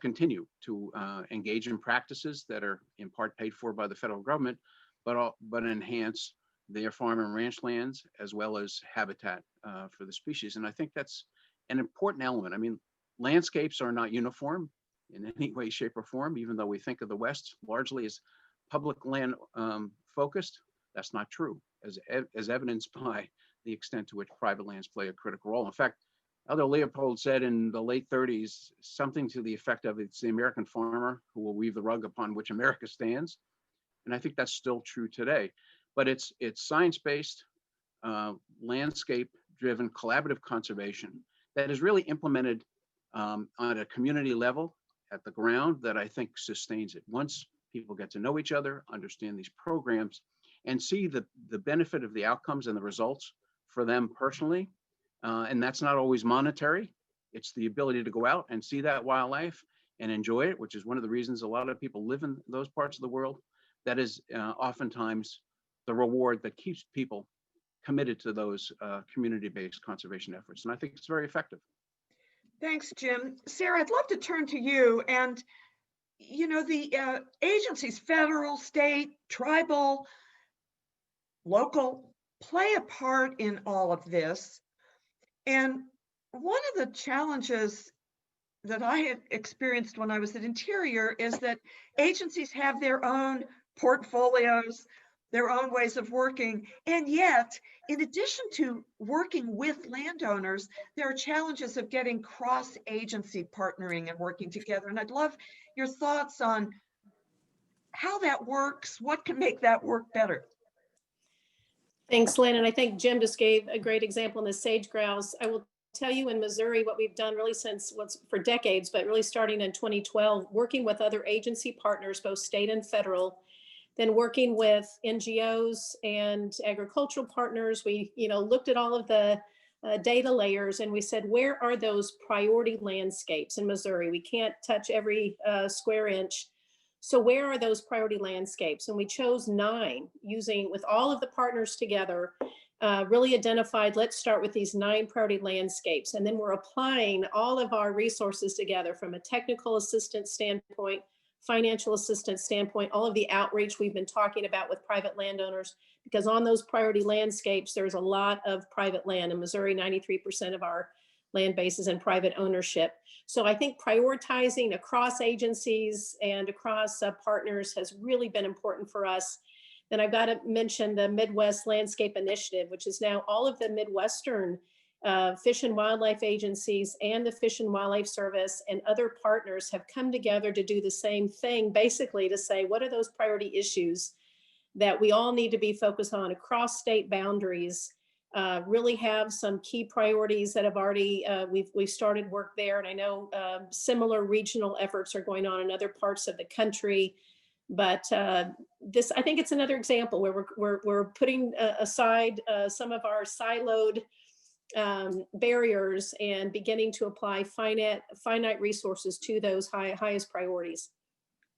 continue to engage in practices that are in part paid for by the federal government, but enhance their farm and ranch lands as well as habitat for the species. And I think that's an important element. I mean, landscapes are not uniform in any way, shape, or form, even though we think of the West largely as public land focused. That's not true, as evidenced by the extent to which private lands play a critical role. In fact, Elder Leopold said in the late 30s, something to the effect of, it's the American farmer who will weave the rug upon which America stands. And I think that's still true today. But it's science-based, landscape-driven collaborative conservation that is really implemented on a community level at the ground that I think sustains it. Once people get to know each other, understand these programs, and see the benefit of the outcomes and the results for them personally, and that's not always monetary. It's the ability to go out and see that wildlife and enjoy it, which is one of the reasons a lot of people live in those parts of the world. That is oftentimes the reward that keeps people committed to those community-based conservation efforts. And I think it's very effective. Thanks, Jim. Sara, I'd love to turn to you. And, you know, the agencies, federal, state, tribal, local, play a part in all of this. And one of the challenges that I had experienced when I was at Interior is that agencies have their own portfolios, their own ways of working. And yet, in addition to working with landowners, there are challenges of getting cross-agency partnering and working together. And I'd love your thoughts on how that works, what can make that work better. Thanks, Lynn. And I think Jim just gave a great example in the sage-grouse. I will tell you in Missouri what we've done really since for decades, but really starting in 2012, working with other agency partners, both state and federal, then working with NGOs and agricultural partners. We looked at all of the data layers and we said, where are those priority landscapes in Missouri? We can't touch every square inch. So where are those priority landscapes? And we chose 9 with all of the partners together, really identified, let's start with these 9 priority landscapes. And then we're applying all of our resources together from a technical assistance standpoint, financial assistance standpoint, all of the outreach we've been talking about with private landowners, because on those priority landscapes, there's a lot of private land. In Missouri, 93% of our land base is in private ownership. So I think prioritizing across agencies and across partners has really been important for us. Then I've got to mention the Midwest Landscape Initiative, which is now all of the Midwestern Fish and Wildlife agencies and the Fish and Wildlife Service and other partners have come together to do the same thing, basically to say, what are those priority issues that we all need to be focused on across state boundaries? Really have some key priorities that have already, we've started work there. And I know similar regional efforts are going on in other parts of the country. But this, I think it's another example where we're putting aside some of our siloed barriers and beginning to apply finite resources to those highest priorities.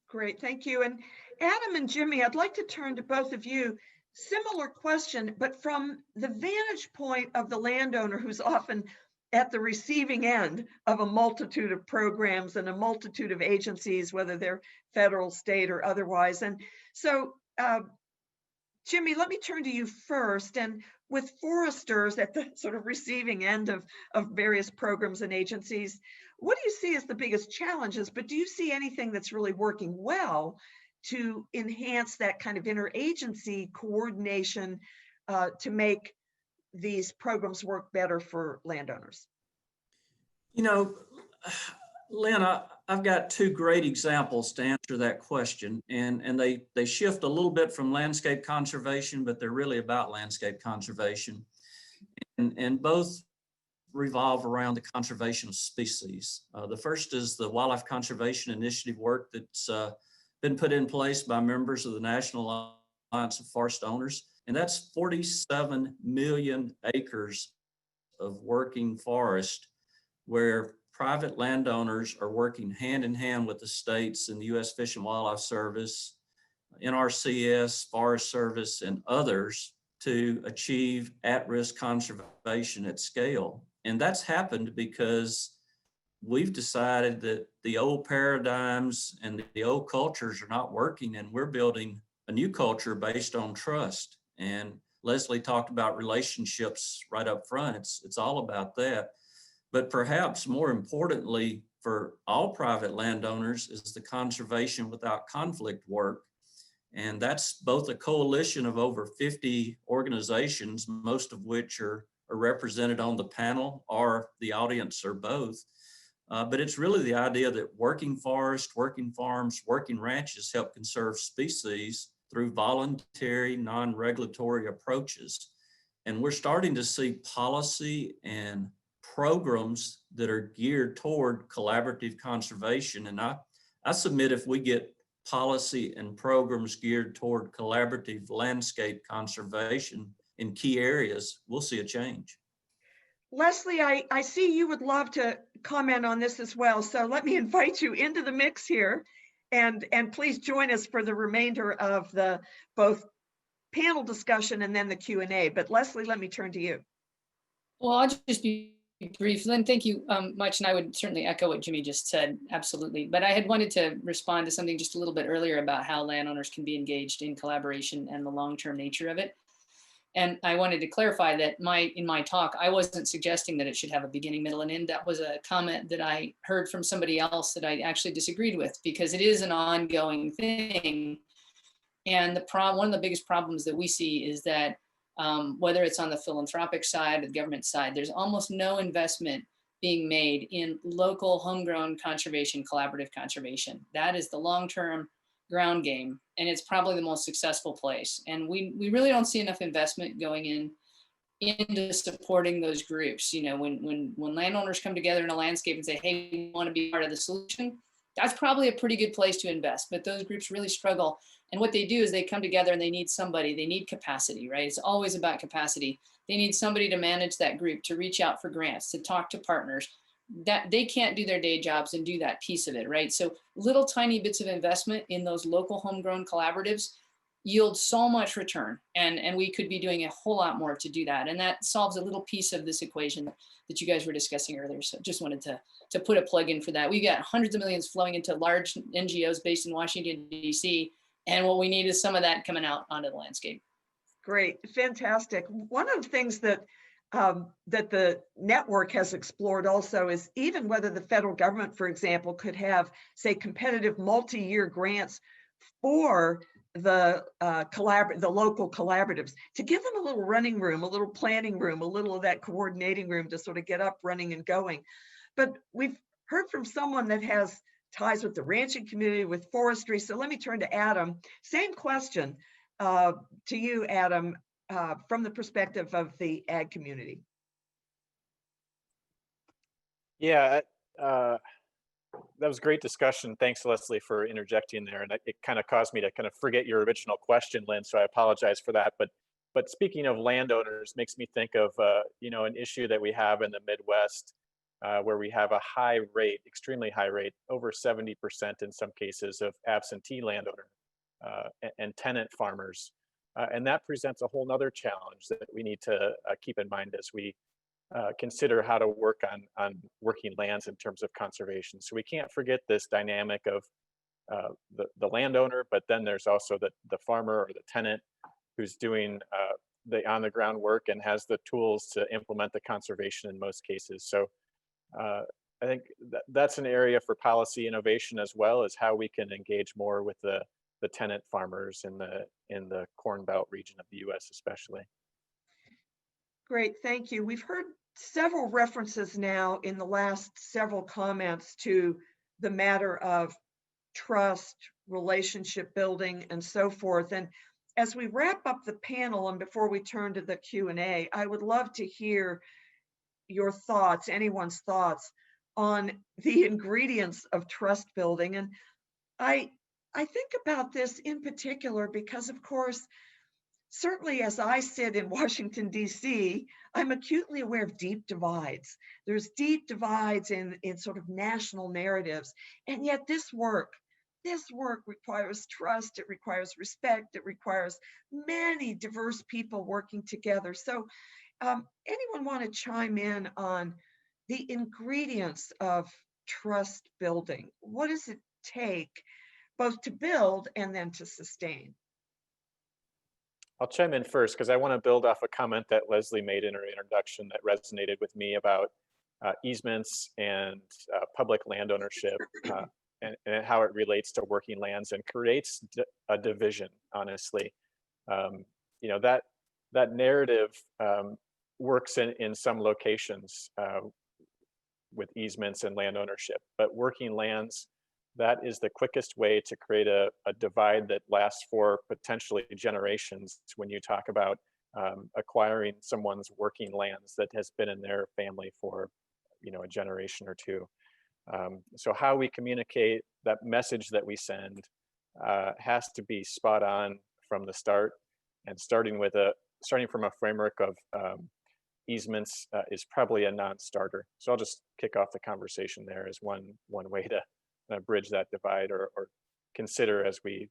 Great, thank you. And Adam and Jimmy, I'd like to turn to both of you. Similar question, but from the vantage point of the landowner who's often at the receiving end of a multitude of programs and a multitude of agencies, whether they're federal, state, or otherwise. And so, Jimmy, let me turn to you first. And with foresters at the sort of receiving end of various programs and agencies, what do you see as the biggest challenges? But do you see anything that's really working well to enhance that kind of interagency coordination to make these programs work better for landowners? You know, Lynn, I've got two great examples to answer that question, and they shift a little bit from landscape conservation, but they're really about landscape conservation, and both revolve around the conservation of species. The first is the Wildlife Conservation Initiative work that's been put in place by members of the National Alliance of Forest Owners, and that's 47 million acres of working forest where private landowners are working hand in hand with the states and the U.S. Fish and Wildlife Service, NRCS, Forest Service, and others to achieve at-risk conservation at scale. And that's happened because we've decided that the old paradigms and the old cultures are not working, and we're building a new culture based on trust. And Lesli talked about relationships right up front. It's all about that. But perhaps more importantly for all private landowners is the conservation without conflict work. And that's both a coalition of over 50 organizations, most of which are represented on the panel or the audience or both. But it's really the idea that working forests, working farms, working ranches help conserve species through voluntary, non-regulatory approaches. And we're starting to see policy and programs that are geared toward collaborative conservation. And I submit if we get policy and programs geared toward collaborative landscape conservation in key areas, we'll see a change. Lesli, I see you would love to comment on this as well. So let me invite you into the mix here, and please join us for the remainder of the both panel discussion and then the Q&A. But Lesli, let me turn to you. Well, I'll just be brief. Lynn, thank you much. And I would certainly echo what Jimmy just said. Absolutely. But I had wanted to respond to something just a little bit earlier about how landowners can be engaged in collaboration and the long-term nature of it. And I wanted to clarify that in my talk, I wasn't suggesting that it should have a beginning, middle, and end. That was a comment that I heard from somebody else that I actually disagreed with, because it is an ongoing thing. And one of the biggest problems that we see is that whether it's on the philanthropic side or the government side, there's almost no investment being made in local homegrown conservation, collaborative conservation. That is the long-term ground game, and it's probably the most successful place. And we really don't see enough investment going into supporting those groups. You know, when landowners come together in a landscape and say, hey, we want to be part of the solution, that's probably a pretty good place to invest. But those groups really struggle. And what they do is they come together and they need somebody, they need capacity, right? It's always about capacity. They need somebody to manage that group, to reach out for grants, to talk to partners. That they can't do their day jobs and do that piece of it, right? So little tiny bits of investment in those local homegrown collaboratives yield so much return, and we could be doing a whole lot more to do that. And that solves a little piece of this equation that you guys were discussing earlier. So just wanted to put a plug in for that. We got hundreds of millions flowing into large NGOs based in Washington, D.C. And what we need is some of that coming out onto the landscape. Great, fantastic. One of the things that that the network has explored also is even whether the federal government, for example, could have, say, competitive multi-year grants for the local collaboratives, to give them a little running room, a little planning room, a little of that coordinating room to sort of get up, running, and going. But we've heard from someone that has ties with the ranching community, with forestry. So let me turn to Adam. Same question to you, Adam, from the perspective of the ag community. Yeah, that was great discussion. Thanks, Leslie, for interjecting there. And it kind of caused me to kind of forget your original question, Lynn. So I apologize for that. But speaking of landowners, makes me think of an issue that we have in the Midwest, where we have a high rate, extremely high rate, over 70% in some cases, of absentee landowner and tenant farmers. And that presents a whole nother challenge that we need to keep in mind as we consider how to work on working lands in terms of conservation. So we can't forget this dynamic of the landowner, but then there's also the farmer or the tenant who's doing the on the ground work and has the tools to implement the conservation in most cases. So I think that's an area for policy innovation, as well as how we can engage more with the tenant farmers in the Corn Belt region of the U.S. especially. Great, thank you. We've heard several references now in the last several comments to the matter of trust, relationship building, and so forth. And as we wrap up the panel and before we turn to the Q&A, I would love to hear your thoughts, anyone's thoughts on the ingredients of trust building. And I think about this in particular because, of course, certainly as I sit in Washington, D.C., I'm acutely aware of deep divides. There's deep divides in sort of national narratives. And yet this work requires trust, it requires respect, it requires many diverse people working together. So anyone want to chime in on the ingredients of trust building? What does it take both to build and then to sustain? I'll chime in first because I want to build off a comment that Leslie made in her introduction that resonated with me about easements and public land ownership and how it relates to working lands and creates a division, honestly. That narrative works in some locations with easements and land ownership, but working lands, that is the quickest way to create a divide that lasts for potentially generations when you talk about acquiring someone's working lands that has been in their family for a generation or two. So how we communicate, that message that we send has to be spot on from the start, and starting from a framework of easements is probably a non-starter. So I'll just kick off the conversation there as one way to bridge that divide or consider as we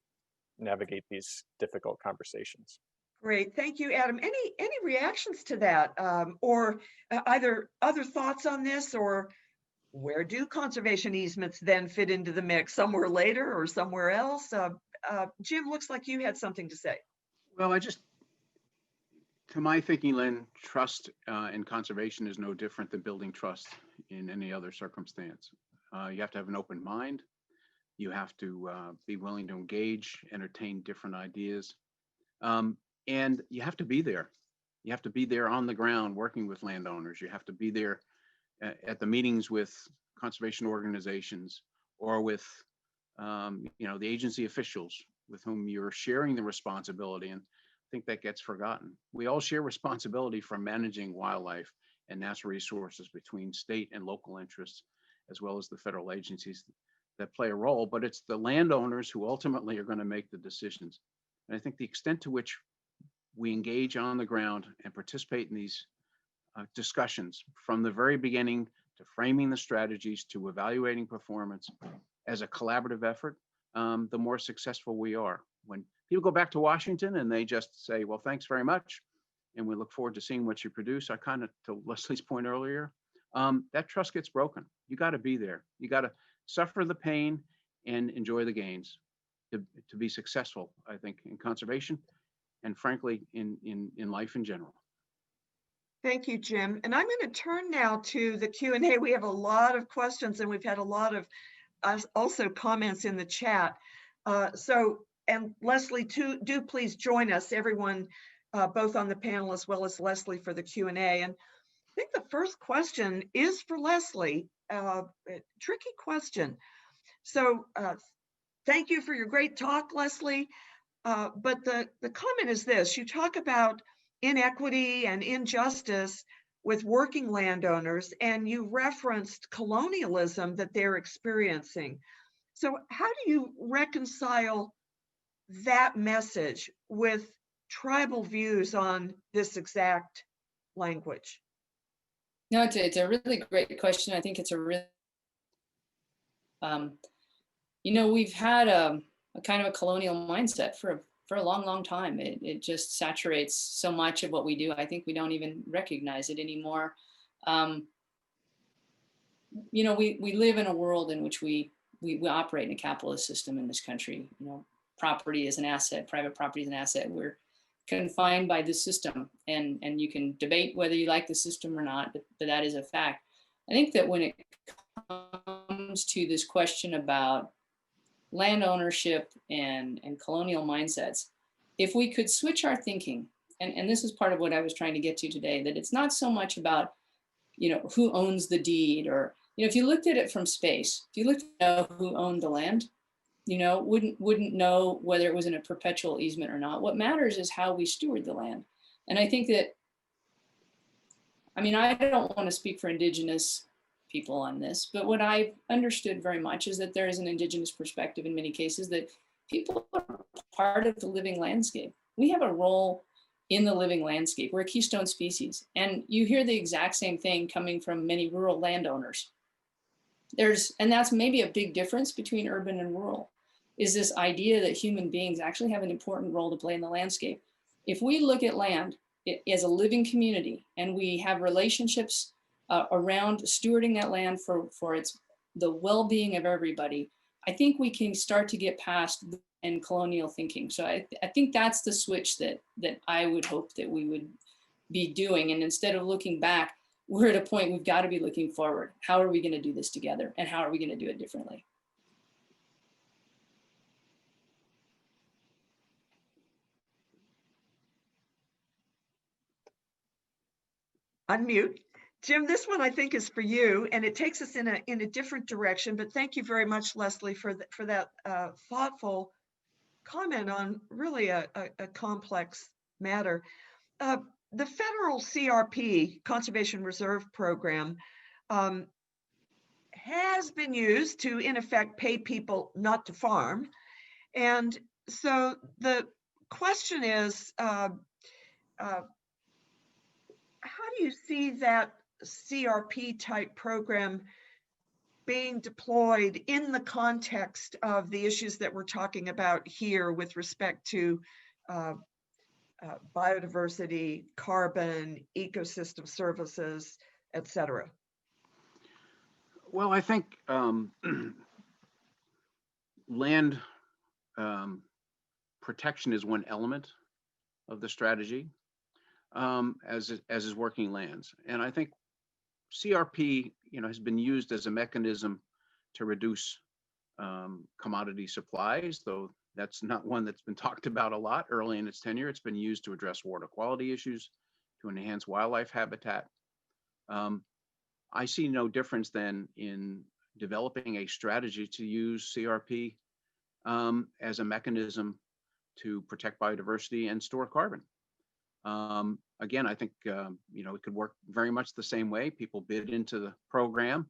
navigate these difficult conversations. Great, thank you, Adam. Any reactions to that, or either other thoughts on this, or where do conservation easements then fit into the mix? Somewhere later or somewhere else? Jim, looks like you had something to say. Well, to my thinking, Lynn, trust in conservation is no different than building trust in any other circumstance. You have to have an open mind. You have to be willing to engage, entertain different ideas. And you have to be there. You have to be there on the ground working with landowners. You have to be there at the meetings with conservation organizations or with the agency officials with whom you're sharing the responsibility. And I think that gets forgotten. We all share responsibility for managing wildlife and natural resources between state and local interests, as well as the federal agencies that play a role, but it's the landowners who ultimately are going to make the decisions. And I think the extent to which we engage on the ground and participate in these discussions from the very beginning to framing the strategies to evaluating performance as a collaborative effort, the more successful we are. When people go back to Washington and they just say, well, thanks very much, and we look forward to seeing what you produce, I kind of, to Leslie's point earlier, that trust gets broken. You got to be there. You got to suffer the pain and enjoy the gains to be successful, I think, in conservation and frankly, in life in general. Thank you, Jim. And I'm going to turn now to the Q&A. We have a lot of questions and we've had a lot of also comments in the chat. And Leslie, do please join us, everyone, both on the panel as well as Leslie for the Q&A. And I think the first question is for Leslie, a tricky question. So thank you for your great talk, Leslie. But the comment is this: you talk about inequity and injustice with working landowners, and you referenced colonialism that they're experiencing. So how do you reconcile that message with tribal views on this exact language? No, it's a really great question. I think it's a really, we've had a kind of a colonial mindset for a long, long time. It just saturates so much of what we do. I think we don't even recognize it anymore. We live in a world in which we operate in a capitalist system in this country. Property is an asset, private property is an asset. We're confined by the system, and you can debate whether you like the system or not, but that is a fact. I think that when it comes to this question about land ownership and colonial mindsets, if we could switch our thinking, and this is part of what I was trying to get to today, that it's not so much about, who owns the deed, or, if you looked at it from space, if you looked at who owned the land, wouldn't know whether it was in a perpetual easement or not. What matters is how we steward the land. And I think that, I don't want to speak for Indigenous people on this, but what I've understood very much is that there is an Indigenous perspective in many cases, that people are part of the living landscape. We have a role in the living landscape. We're a keystone species. And you hear the exact same thing coming from many rural landowners. And that's maybe a big difference between urban and rural, is this idea that human beings actually have an important role to play in the landscape. If we look at land as a living community, and we have relationships around stewarding that land for the well-being of everybody, I think we can start to get past and colonial thinking. So I think that's the switch that I would hope that we would be doing. And instead of looking back, we're at a point we've got to be looking forward. How are we going to do this together? And how are we going to do it differently? Unmute. Jim, this one I think is for you, and it takes us in a different direction, but thank you very much, Leslie, for that thoughtful comment on really a complex matter. The federal CRP, Conservation Reserve Program, has been used to, in effect, pay people not to farm. And so the question is, how do you see that CRP type program being deployed in the context of the issues that we're talking about here with respect to biodiversity, carbon, ecosystem services, et cetera? Well, I think land protection is one element of the strategy, as is working lands. And I think CRP, has been used as a mechanism to reduce commodity supplies, though that's not one that's been talked about a lot early in its tenure. It's been used to address water quality issues, to enhance wildlife habitat. I see no difference then in developing a strategy to use CRP as a mechanism to protect biodiversity and store carbon. Again, I think it could work very much the same way. People bid into the program.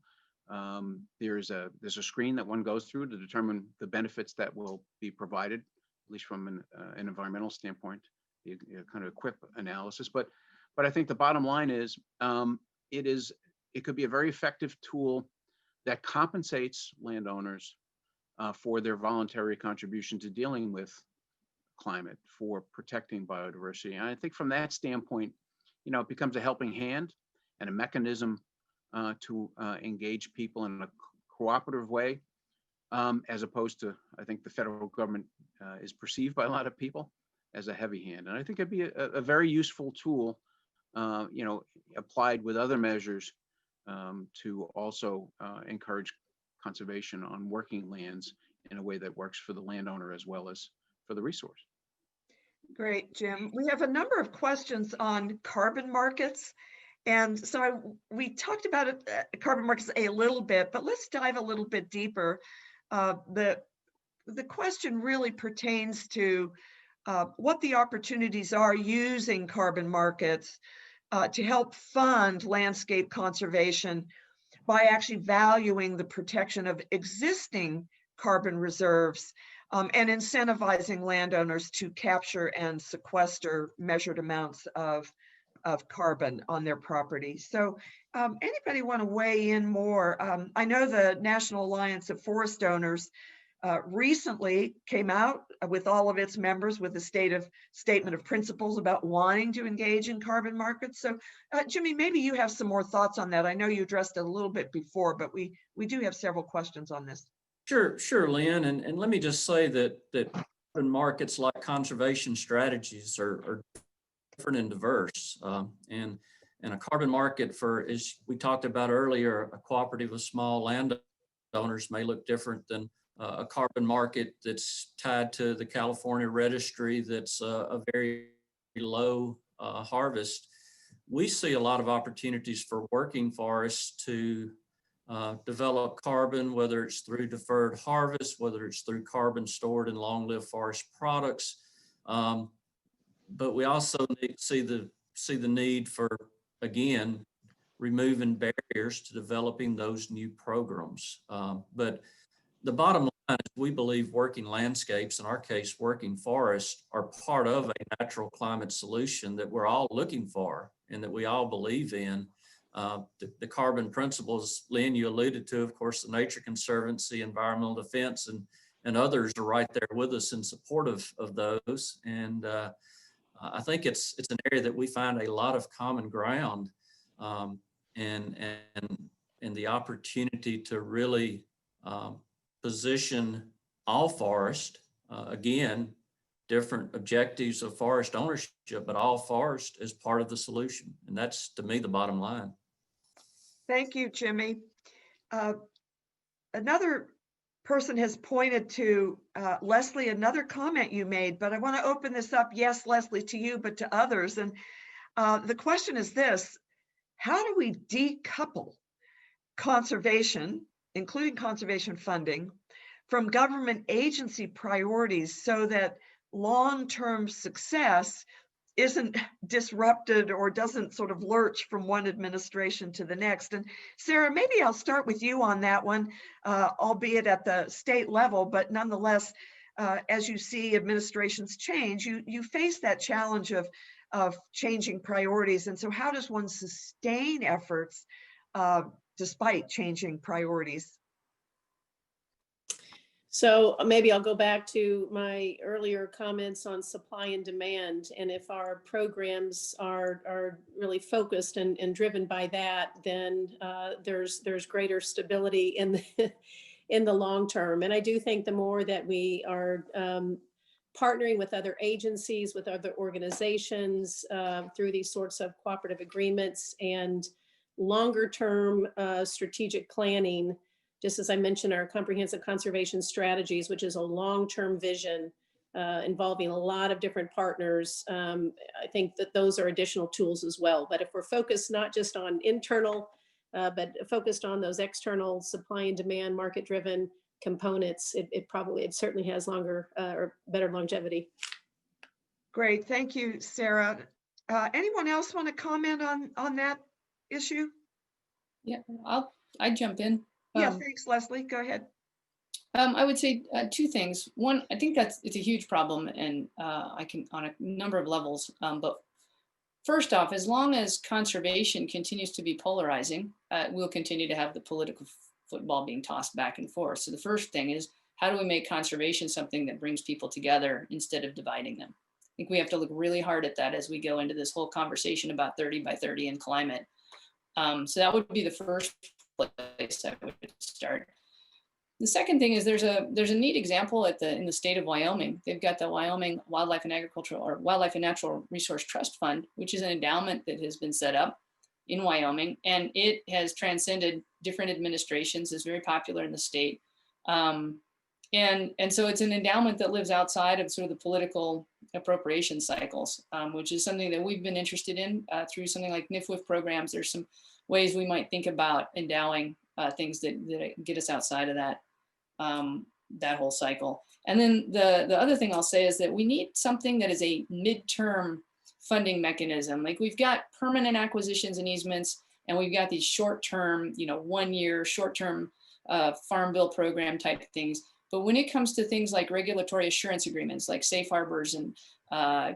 There's a screen that one goes through to determine the benefits that will be provided, at least from an environmental standpoint, the kind of equip analysis. But I think the bottom line is, it could be a very effective tool that compensates landowners for their voluntary contribution to dealing with climate, for protecting biodiversity. And I think from that standpoint, it becomes a helping hand and a mechanism to engage people in a cooperative way, as opposed to, I think the federal government is perceived by a lot of people as a heavy hand. And I think it'd be a very useful tool, applied with other measures to also encourage conservation on working lands in a way that works for the landowner as well as for the resource. Great, Jim. We have a number of questions on carbon markets. And so we talked about it, carbon markets a little bit, but let's dive a little bit deeper. The question really pertains to what the opportunities are using carbon markets to help fund landscape conservation by actually valuing the protection of existing carbon reserves and incentivizing landowners to capture and sequester measured amounts of carbon on their property. So anybody want to weigh in more? I know the National Alliance of Forest Owners recently came out with all of its members with a statement of principles about wanting to engage in carbon markets. So Jimmy, maybe you have some more thoughts on that. I know you addressed it a little bit before, but we do have several questions on this. Sure, Lynn. And let me just say that carbon markets, like conservation strategies, are different and diverse. And a carbon market for, as we talked about earlier, a cooperative of small landowners may look different than a carbon market that's tied to the California registry that's a very low harvest. We see a lot of opportunities for working forests to develop carbon, whether it's through deferred harvest, whether it's through carbon stored in long-lived forest products. But we also see the need for, again, removing barriers to developing those new programs. But the bottom line is we believe working landscapes, in our case, working forests, are part of a natural climate solution that we're all looking for and that we all believe in. The carbon principles, Lynn, you alluded to, of course, the Nature Conservancy, Environmental Defense, and others are right there with us in support of those. And I think it's an area that we find a lot of common ground, and the opportunity to really position all forest, again, different objectives of forest ownership, but all forest as part of the solution. And that's, to me, the bottom line. Thank you, Jimmy. Another person has pointed to, Lesli, another comment you made, but I want to open this up, yes, Lesli, to you, but to others. And the question is this: how do we decouple conservation, including conservation funding, from government agency priorities so that long-term success isn't disrupted or doesn't sort of lurch from one administration to the next? And Sara, maybe I'll start with you on that one, albeit at the state level, but nonetheless, as you see administrations change, you face that challenge of changing priorities. And so how does one sustain efforts despite changing priorities? So maybe I'll go back to my earlier comments on supply and demand. And if our programs are really focused and driven by that, then there's greater stability in the long term. And I do think the more that we are partnering with other agencies, with other organizations through these sorts of cooperative agreements and longer term strategic planning, just as I mentioned, our comprehensive conservation strategies, which is a long-term vision involving a lot of different partners. I think that those are additional tools as well. But if we're focused not just on internal, but focused on those external supply and demand, market-driven components, it certainly has longer or better longevity. Great, thank you, Sara. Anyone else want to comment on that issue? Yeah, I'd jump in. Yeah, thanks, Lesli. Go ahead. I would say two things. One, I think it's a huge problem, and I can on a number of levels. But first off, as long as conservation continues to be polarizing, we'll continue to have the political football being tossed back and forth. So the first thing is, how do we make conservation something that brings people together instead of dividing them? I think we have to look really hard at that as we go into this whole conversation about 30 by 30 and climate. So that would be the first place I would start. The second thing is there's a neat example in the state of Wyoming. They've got the Wyoming Wildlife and Natural Resource Trust Fund, which is an endowment that has been set up in Wyoming, and it has transcended different administrations, is very popular in the state. And so it's an endowment that lives outside of sort of the political appropriation cycles, which is something that we've been interested in through something like NIFWIF programs. There's some ways we might think about endowing things that get us outside of that whole cycle. And then the other thing I'll say is that we need something that is a midterm funding mechanism. Like we've got permanent acquisitions and easements, and we've got these short-term, 1 year short-term farm bill program type things. But when it comes to things like regulatory assurance agreements, like safe harbors and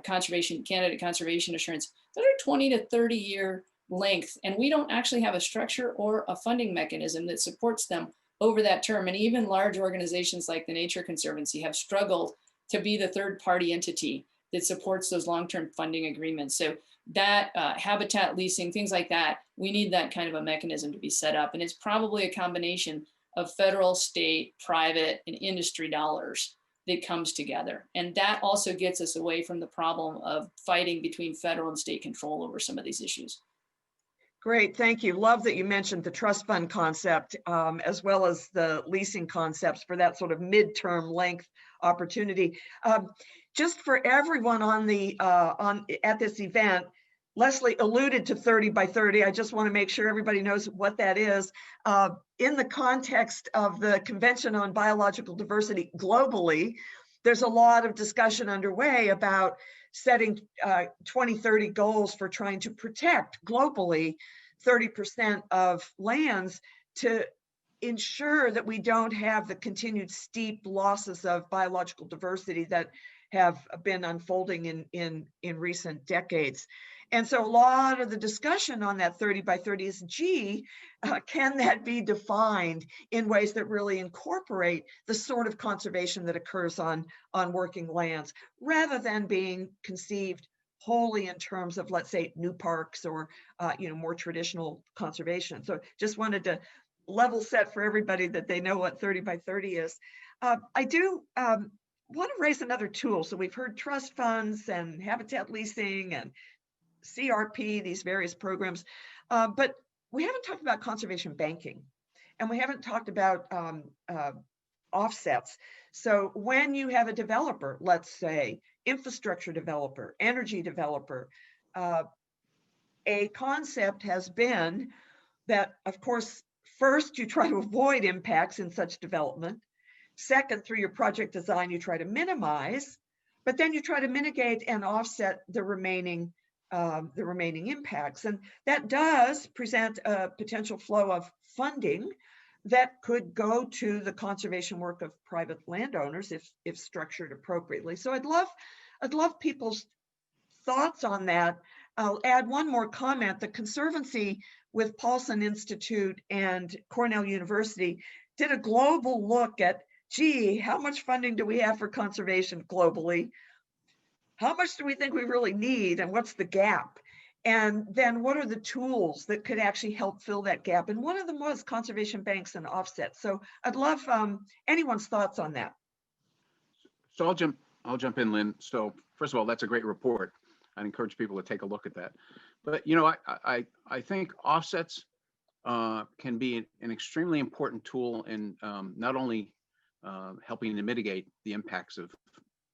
candidate conservation assurance, those are 20 to 30 year length. And we don't actually have a structure or a funding mechanism that supports them over that term. And even large organizations like the Nature Conservancy have struggled to be the third party entity that supports those long-term funding agreements. So that habitat leasing, things like that, we need that kind of a mechanism to be set up. And it's probably a combination of federal, state, private, and industry dollars that comes together. And that also gets us away from the problem of fighting between federal and state control over some of these issues. Great, thank you. Love that you mentioned the trust fund concept as well as the leasing concepts for that sort of midterm length opportunity. Just for everyone at this event, Lesli alluded to 30 by 30. I just want to make sure everybody knows what that is. In the context of the Convention on Biological Diversity globally, there's a lot of discussion underway about setting 2030 goals for trying to protect globally 30% of lands to ensure that we don't have the continued steep losses of biological diversity that have been unfolding in recent decades. And so a lot of the discussion on that 30 by 30 is, can that be defined in ways that really incorporate the sort of conservation that occurs on working lands, rather than being conceived wholly in terms of, let's say, new parks or more traditional conservation. So just wanted to level set for everybody that they know what 30 by 30 is. I do want to raise another tool. So we've heard trust funds and habitat leasing and CRP, these various programs, but we haven't talked about conservation banking, and we haven't talked about offsets. So when you have a developer, let's say infrastructure developer, energy developer, a concept has been that, of course, first you try to avoid impacts in such development. Second, through your project design, you try to minimize, but then you try to mitigate and offset the remaining impacts. And that does present a potential flow of funding that could go to the conservation work of private landowners if structured appropriately. So I'd love people's thoughts on that. I'll add one more comment. The Conservancy with Paulson Institute and Cornell University did a global look at, how much funding do we have for conservation globally? How much do we think we really need, and what's the gap? And then what are the tools that could actually help fill that gap? And one of them was conservation banks and offsets. So I'd love anyone's thoughts on that. So I'll jump in, Lynn. So first of all, that's a great report. I'd encourage people to take a look at that. But I think offsets can be an extremely important tool in not only helping to mitigate the impacts of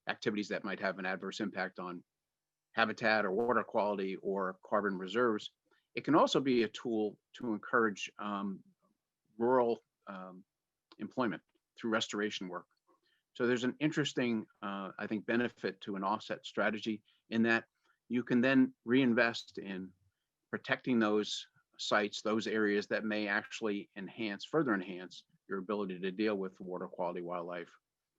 activities that might have an adverse impact on habitat or water quality or carbon reserves. It can also be a tool to encourage rural employment through restoration work. So there's an interesting, I think, benefit to an offset strategy in that you can then reinvest in protecting those sites, those areas that may actually further enhance your ability to deal with water quality, wildlife,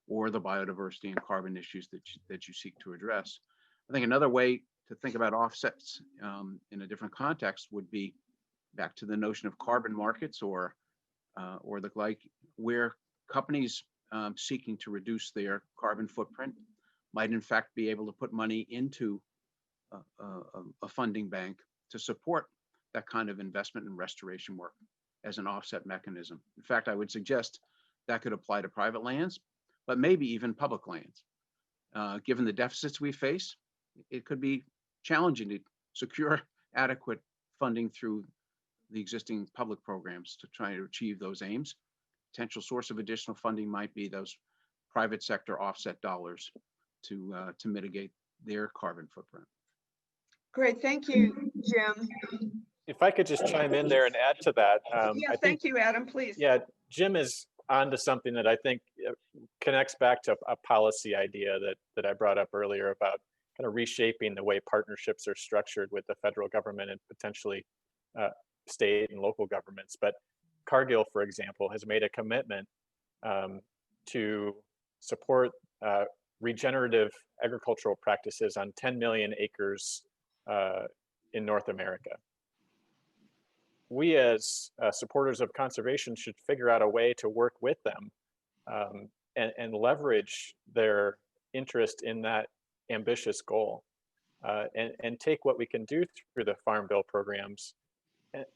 or the biodiversity and carbon issues that you seek to address. I think another way to think about offsets in a different context would be back to the notion of carbon markets or the like, where companies seeking to reduce their carbon footprint might in fact be able to put money into a funding bank to support that kind of investment and restoration work as an offset mechanism. In fact, I would suggest that could apply to private lands, but maybe even public lands. Given the deficits we face, it could be challenging to secure adequate funding through the existing public programs to try to achieve those aims. Potential source of additional funding might be those private sector offset dollars to mitigate their carbon footprint. Great, thank you, Jim. If I could just chime in there and add to that. Yeah, I think, thank you, Adam, please. yeah, Jim is onto something that I think connects back to a policy idea that I brought up earlier about kind of reshaping the way partnerships are structured with the federal government and potentially state and local governments. But Cargill, for example, has made a commitment to support regenerative agricultural practices on 10 million acres in North America. We as supporters of conservation should figure out a way to work with them and leverage their interest in that ambitious goal and take what we can do through the Farm Bill programs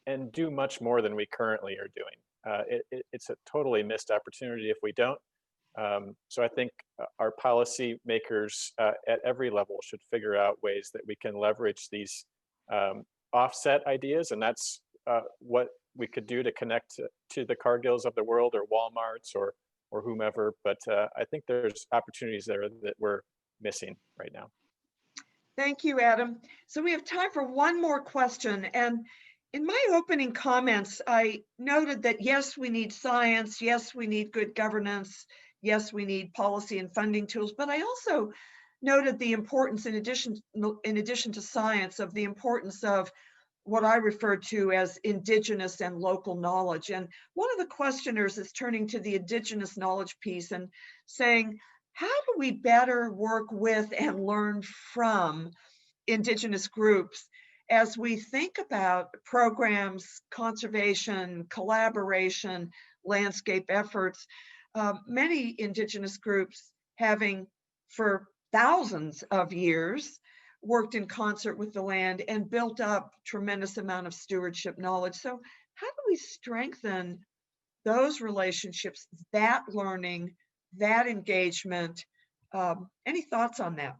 and do much more than we currently are doing. It's a totally missed opportunity if we don't. So I think our policy makers at every level should figure out ways that we can leverage these offset ideas, and that's what we could do to connect to the Cargills of the world or Walmarts or whomever. But I think there's opportunities there that we're missing right now. Thank you, Adam. So we have time for one more question. And in my opening comments, I noted that yes, we need science. Yes, we need good governance. Yes, we need policy and funding tools. But I also noted the importance, in addition to science, of the importance of what I refer to as indigenous and local knowledge. And one of the questioners is turning to the indigenous knowledge piece and saying, how do we better work with and learn from indigenous groups as we think about programs, conservation, collaboration, landscape efforts? Many indigenous groups having for thousands of years worked in concert with the land and built up tremendous amount of stewardship knowledge. So how do we strengthen those relationships, that learning, that engagement? Any thoughts on that?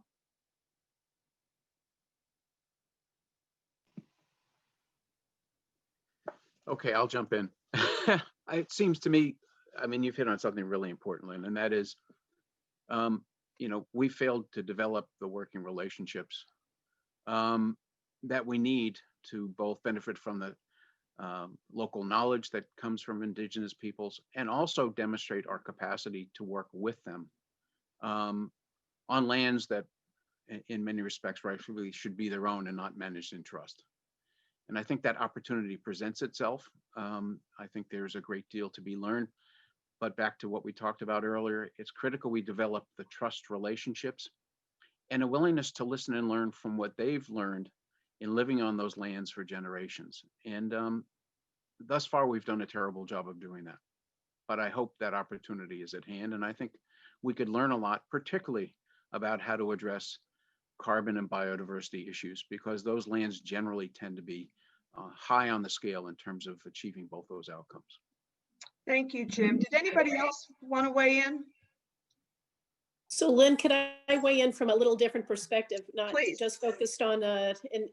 Okay, I'll jump in. It seems to me, I mean, you've hit on something really important, Lynn, and that is, we failed to develop the working relationships that we need to both benefit from the local knowledge that comes from indigenous peoples and also demonstrate our capacity to work with them on lands that in many respects rightfully should be their own and not managed in trust. And I think that opportunity presents itself. I think there's a great deal to be learned. But back to what we talked about earlier, it's critical we develop the trust relationships and a willingness to listen and learn from what they've learned in living on those lands for generations. And thus far, we've done a terrible job of doing that. But I hope that opportunity is at hand. And I think we could learn a lot, particularly about how to address carbon and biodiversity issues, because those lands generally tend to be high on the scale in terms of achieving both those outcomes. Thank you, Jim. Did anybody else want to weigh in? So Lynn, could I weigh in from a little different perspective, not Please. just focused on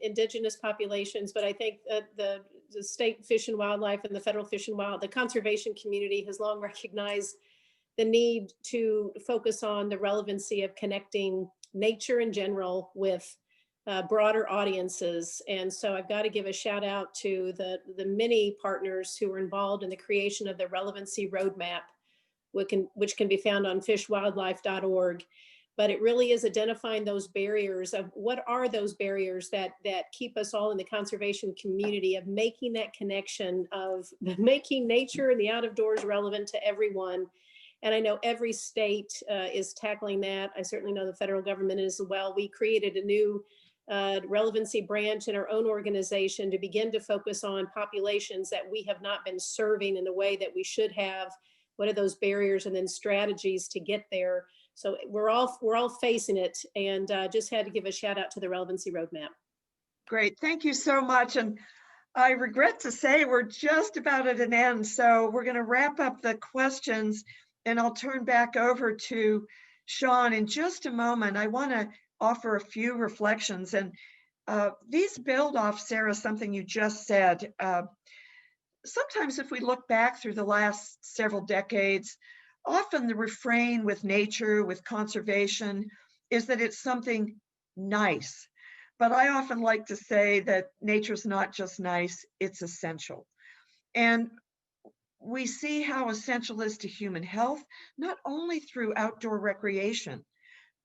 indigenous populations, but I think the state Fish and Wildlife and the federal Fish and Wild, the conservation community has long recognized the need to focus on the relevancy of connecting nature in general with broader audiences. And so I've got to give a shout out to the many partners who were involved in the creation of the relevancy roadmap, which can be found on fishwildlife.org. But it really is identifying those barriers of what are those barriers that keep us all in the conservation community, of making that connection, of making nature and the out of doors relevant to everyone. And I know every state is tackling that. I certainly know the federal government is as well. We created a new relevancy branch in our own organization to begin to focus on populations that we have not been serving in the way that we should have, what are those barriers, and then strategies to get there. So we're all facing it, and just had to give a shout out to the relevancy roadmap. Great, thank you so much. And I regret to say we're just about at an end, so we're going to wrap up the questions, and I'll turn back over to Sean in just a moment. I want to offer a few reflections, and these build off, Sara, something you just said. Sometimes if we look back through the last several decades, often the refrain with nature, with conservation, is that it's something nice. But I often like to say that nature's not just nice, it's essential. And we see how essential it is to human health, not only through outdoor recreation,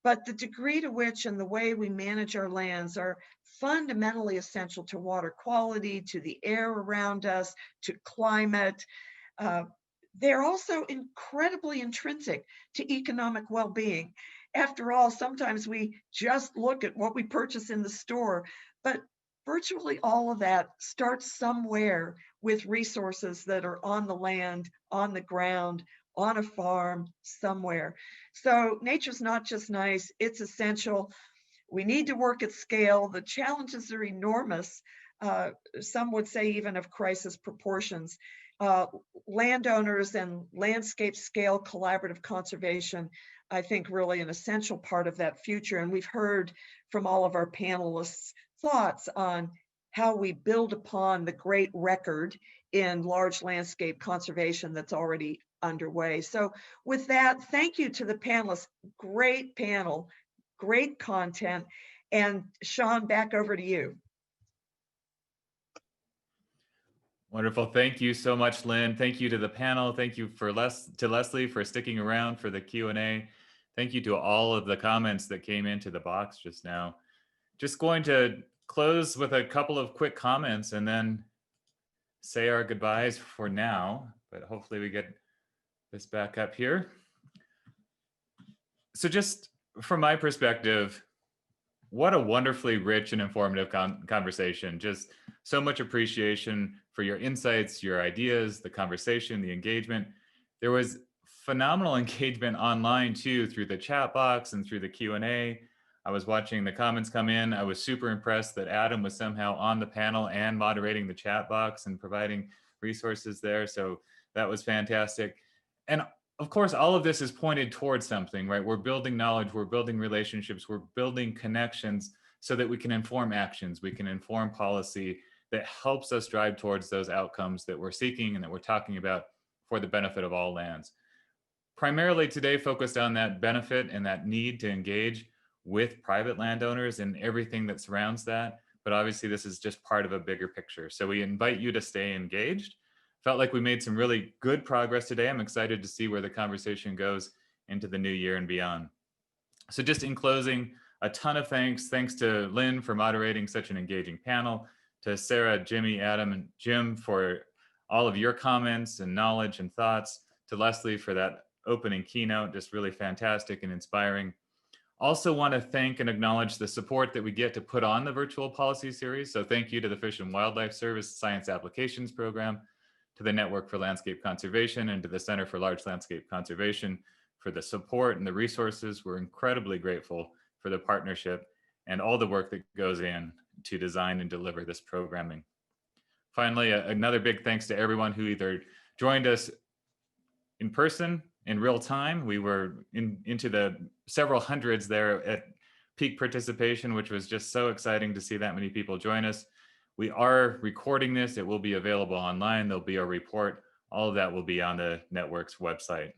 but the degree to which and the way we manage our lands are fundamentally essential to water quality, to the air around us, to climate. They're also incredibly intrinsic to economic well-being. After all, sometimes we just look at what we purchase in the store, but virtually all of that starts somewhere with resources that are on the land, on the ground, on a farm, somewhere. So nature's not just nice, it's essential. We need to work at scale. The challenges are enormous. Some would say even of crisis proportions. Landowners and landscape scale collaborative conservation, I think, really an essential part of that future. And we've heard from all of our panelists' thoughts on how we build upon the great record in large landscape conservation that's already underway. So with that, thank you to the panelists. Great panel, great content. And Sean, back over to you. Wonderful. Thank you so much, Lynn. Thank you to the panel. Thank you to Lesli for sticking around for the Q&A. Thank you to all of the comments that came into the box just now. Just going to close with a couple of quick comments and then say our goodbyes for now, but hopefully we get this back up here. So just from my perspective, what a wonderfully rich and informative conversation. Just so much appreciation for your insights, your ideas, the conversation, the engagement. There was phenomenal engagement online too, through the chat box and through the Q&A. I was watching the comments come in. I was super impressed that Adam was somehow on the panel and moderating the chat box and providing resources there. So that was fantastic. And of course, all of this is pointed towards something, right? We're building knowledge, we're building relationships, we're building connections so that we can inform actions, we can inform policy that helps us drive towards those outcomes that we're seeking and that we're talking about for the benefit of all lands. Primarily today focused on that benefit and that need to engage with private landowners and everything that surrounds that. But obviously this is just part of a bigger picture. So we invite you to stay engaged. Felt like we made some really good progress today. I'm excited to see where the conversation goes into the new year and beyond. So just in closing, a ton of thanks. Thanks to Lynn for moderating such an engaging panel, to Sara, Jimmy, Adam, and Jim for all of your comments and knowledge and thoughts, to Lesli for that opening keynote, just really fantastic and inspiring. Also want to thank and acknowledge the support that we get to put on the virtual policy series. So thank you to the Fish and Wildlife Service Science Applications Program, to the Network for Landscape Conservation, and to the Center for Large Landscape Conservation for the support and the resources. We're incredibly grateful for the partnership and all the work that goes in to design and deliver this programming. Finally, another big thanks to everyone who either joined us in person in real time. We were into the several hundreds there at peak participation, which was just so exciting to see that many people join us. We are recording this. It will be available online. There'll be a report. All of that will be on the network's website.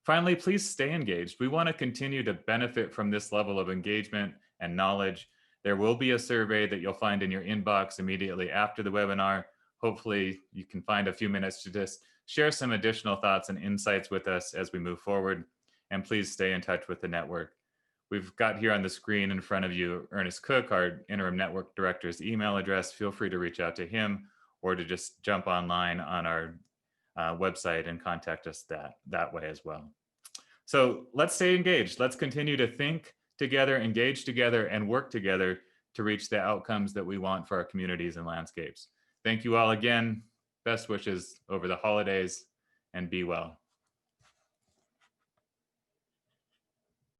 Finally, please stay engaged. We want to continue to benefit from this level of engagement and knowledge. There will be a survey that you'll find in your inbox immediately after the webinar. Hopefully you can find a few minutes to just share some additional thoughts and insights with us as we move forward. And please stay in touch with the network. We've got here on the screen in front of you, Ernest Cook, our interim network director's email address. Feel free to reach out to him or to just jump online on our website and contact us that way as well. So let's stay engaged. Let's continue to think together, engage together, and work together to reach the outcomes that we want for our communities and landscapes. Thank you all again. Best wishes over the holidays, and be well.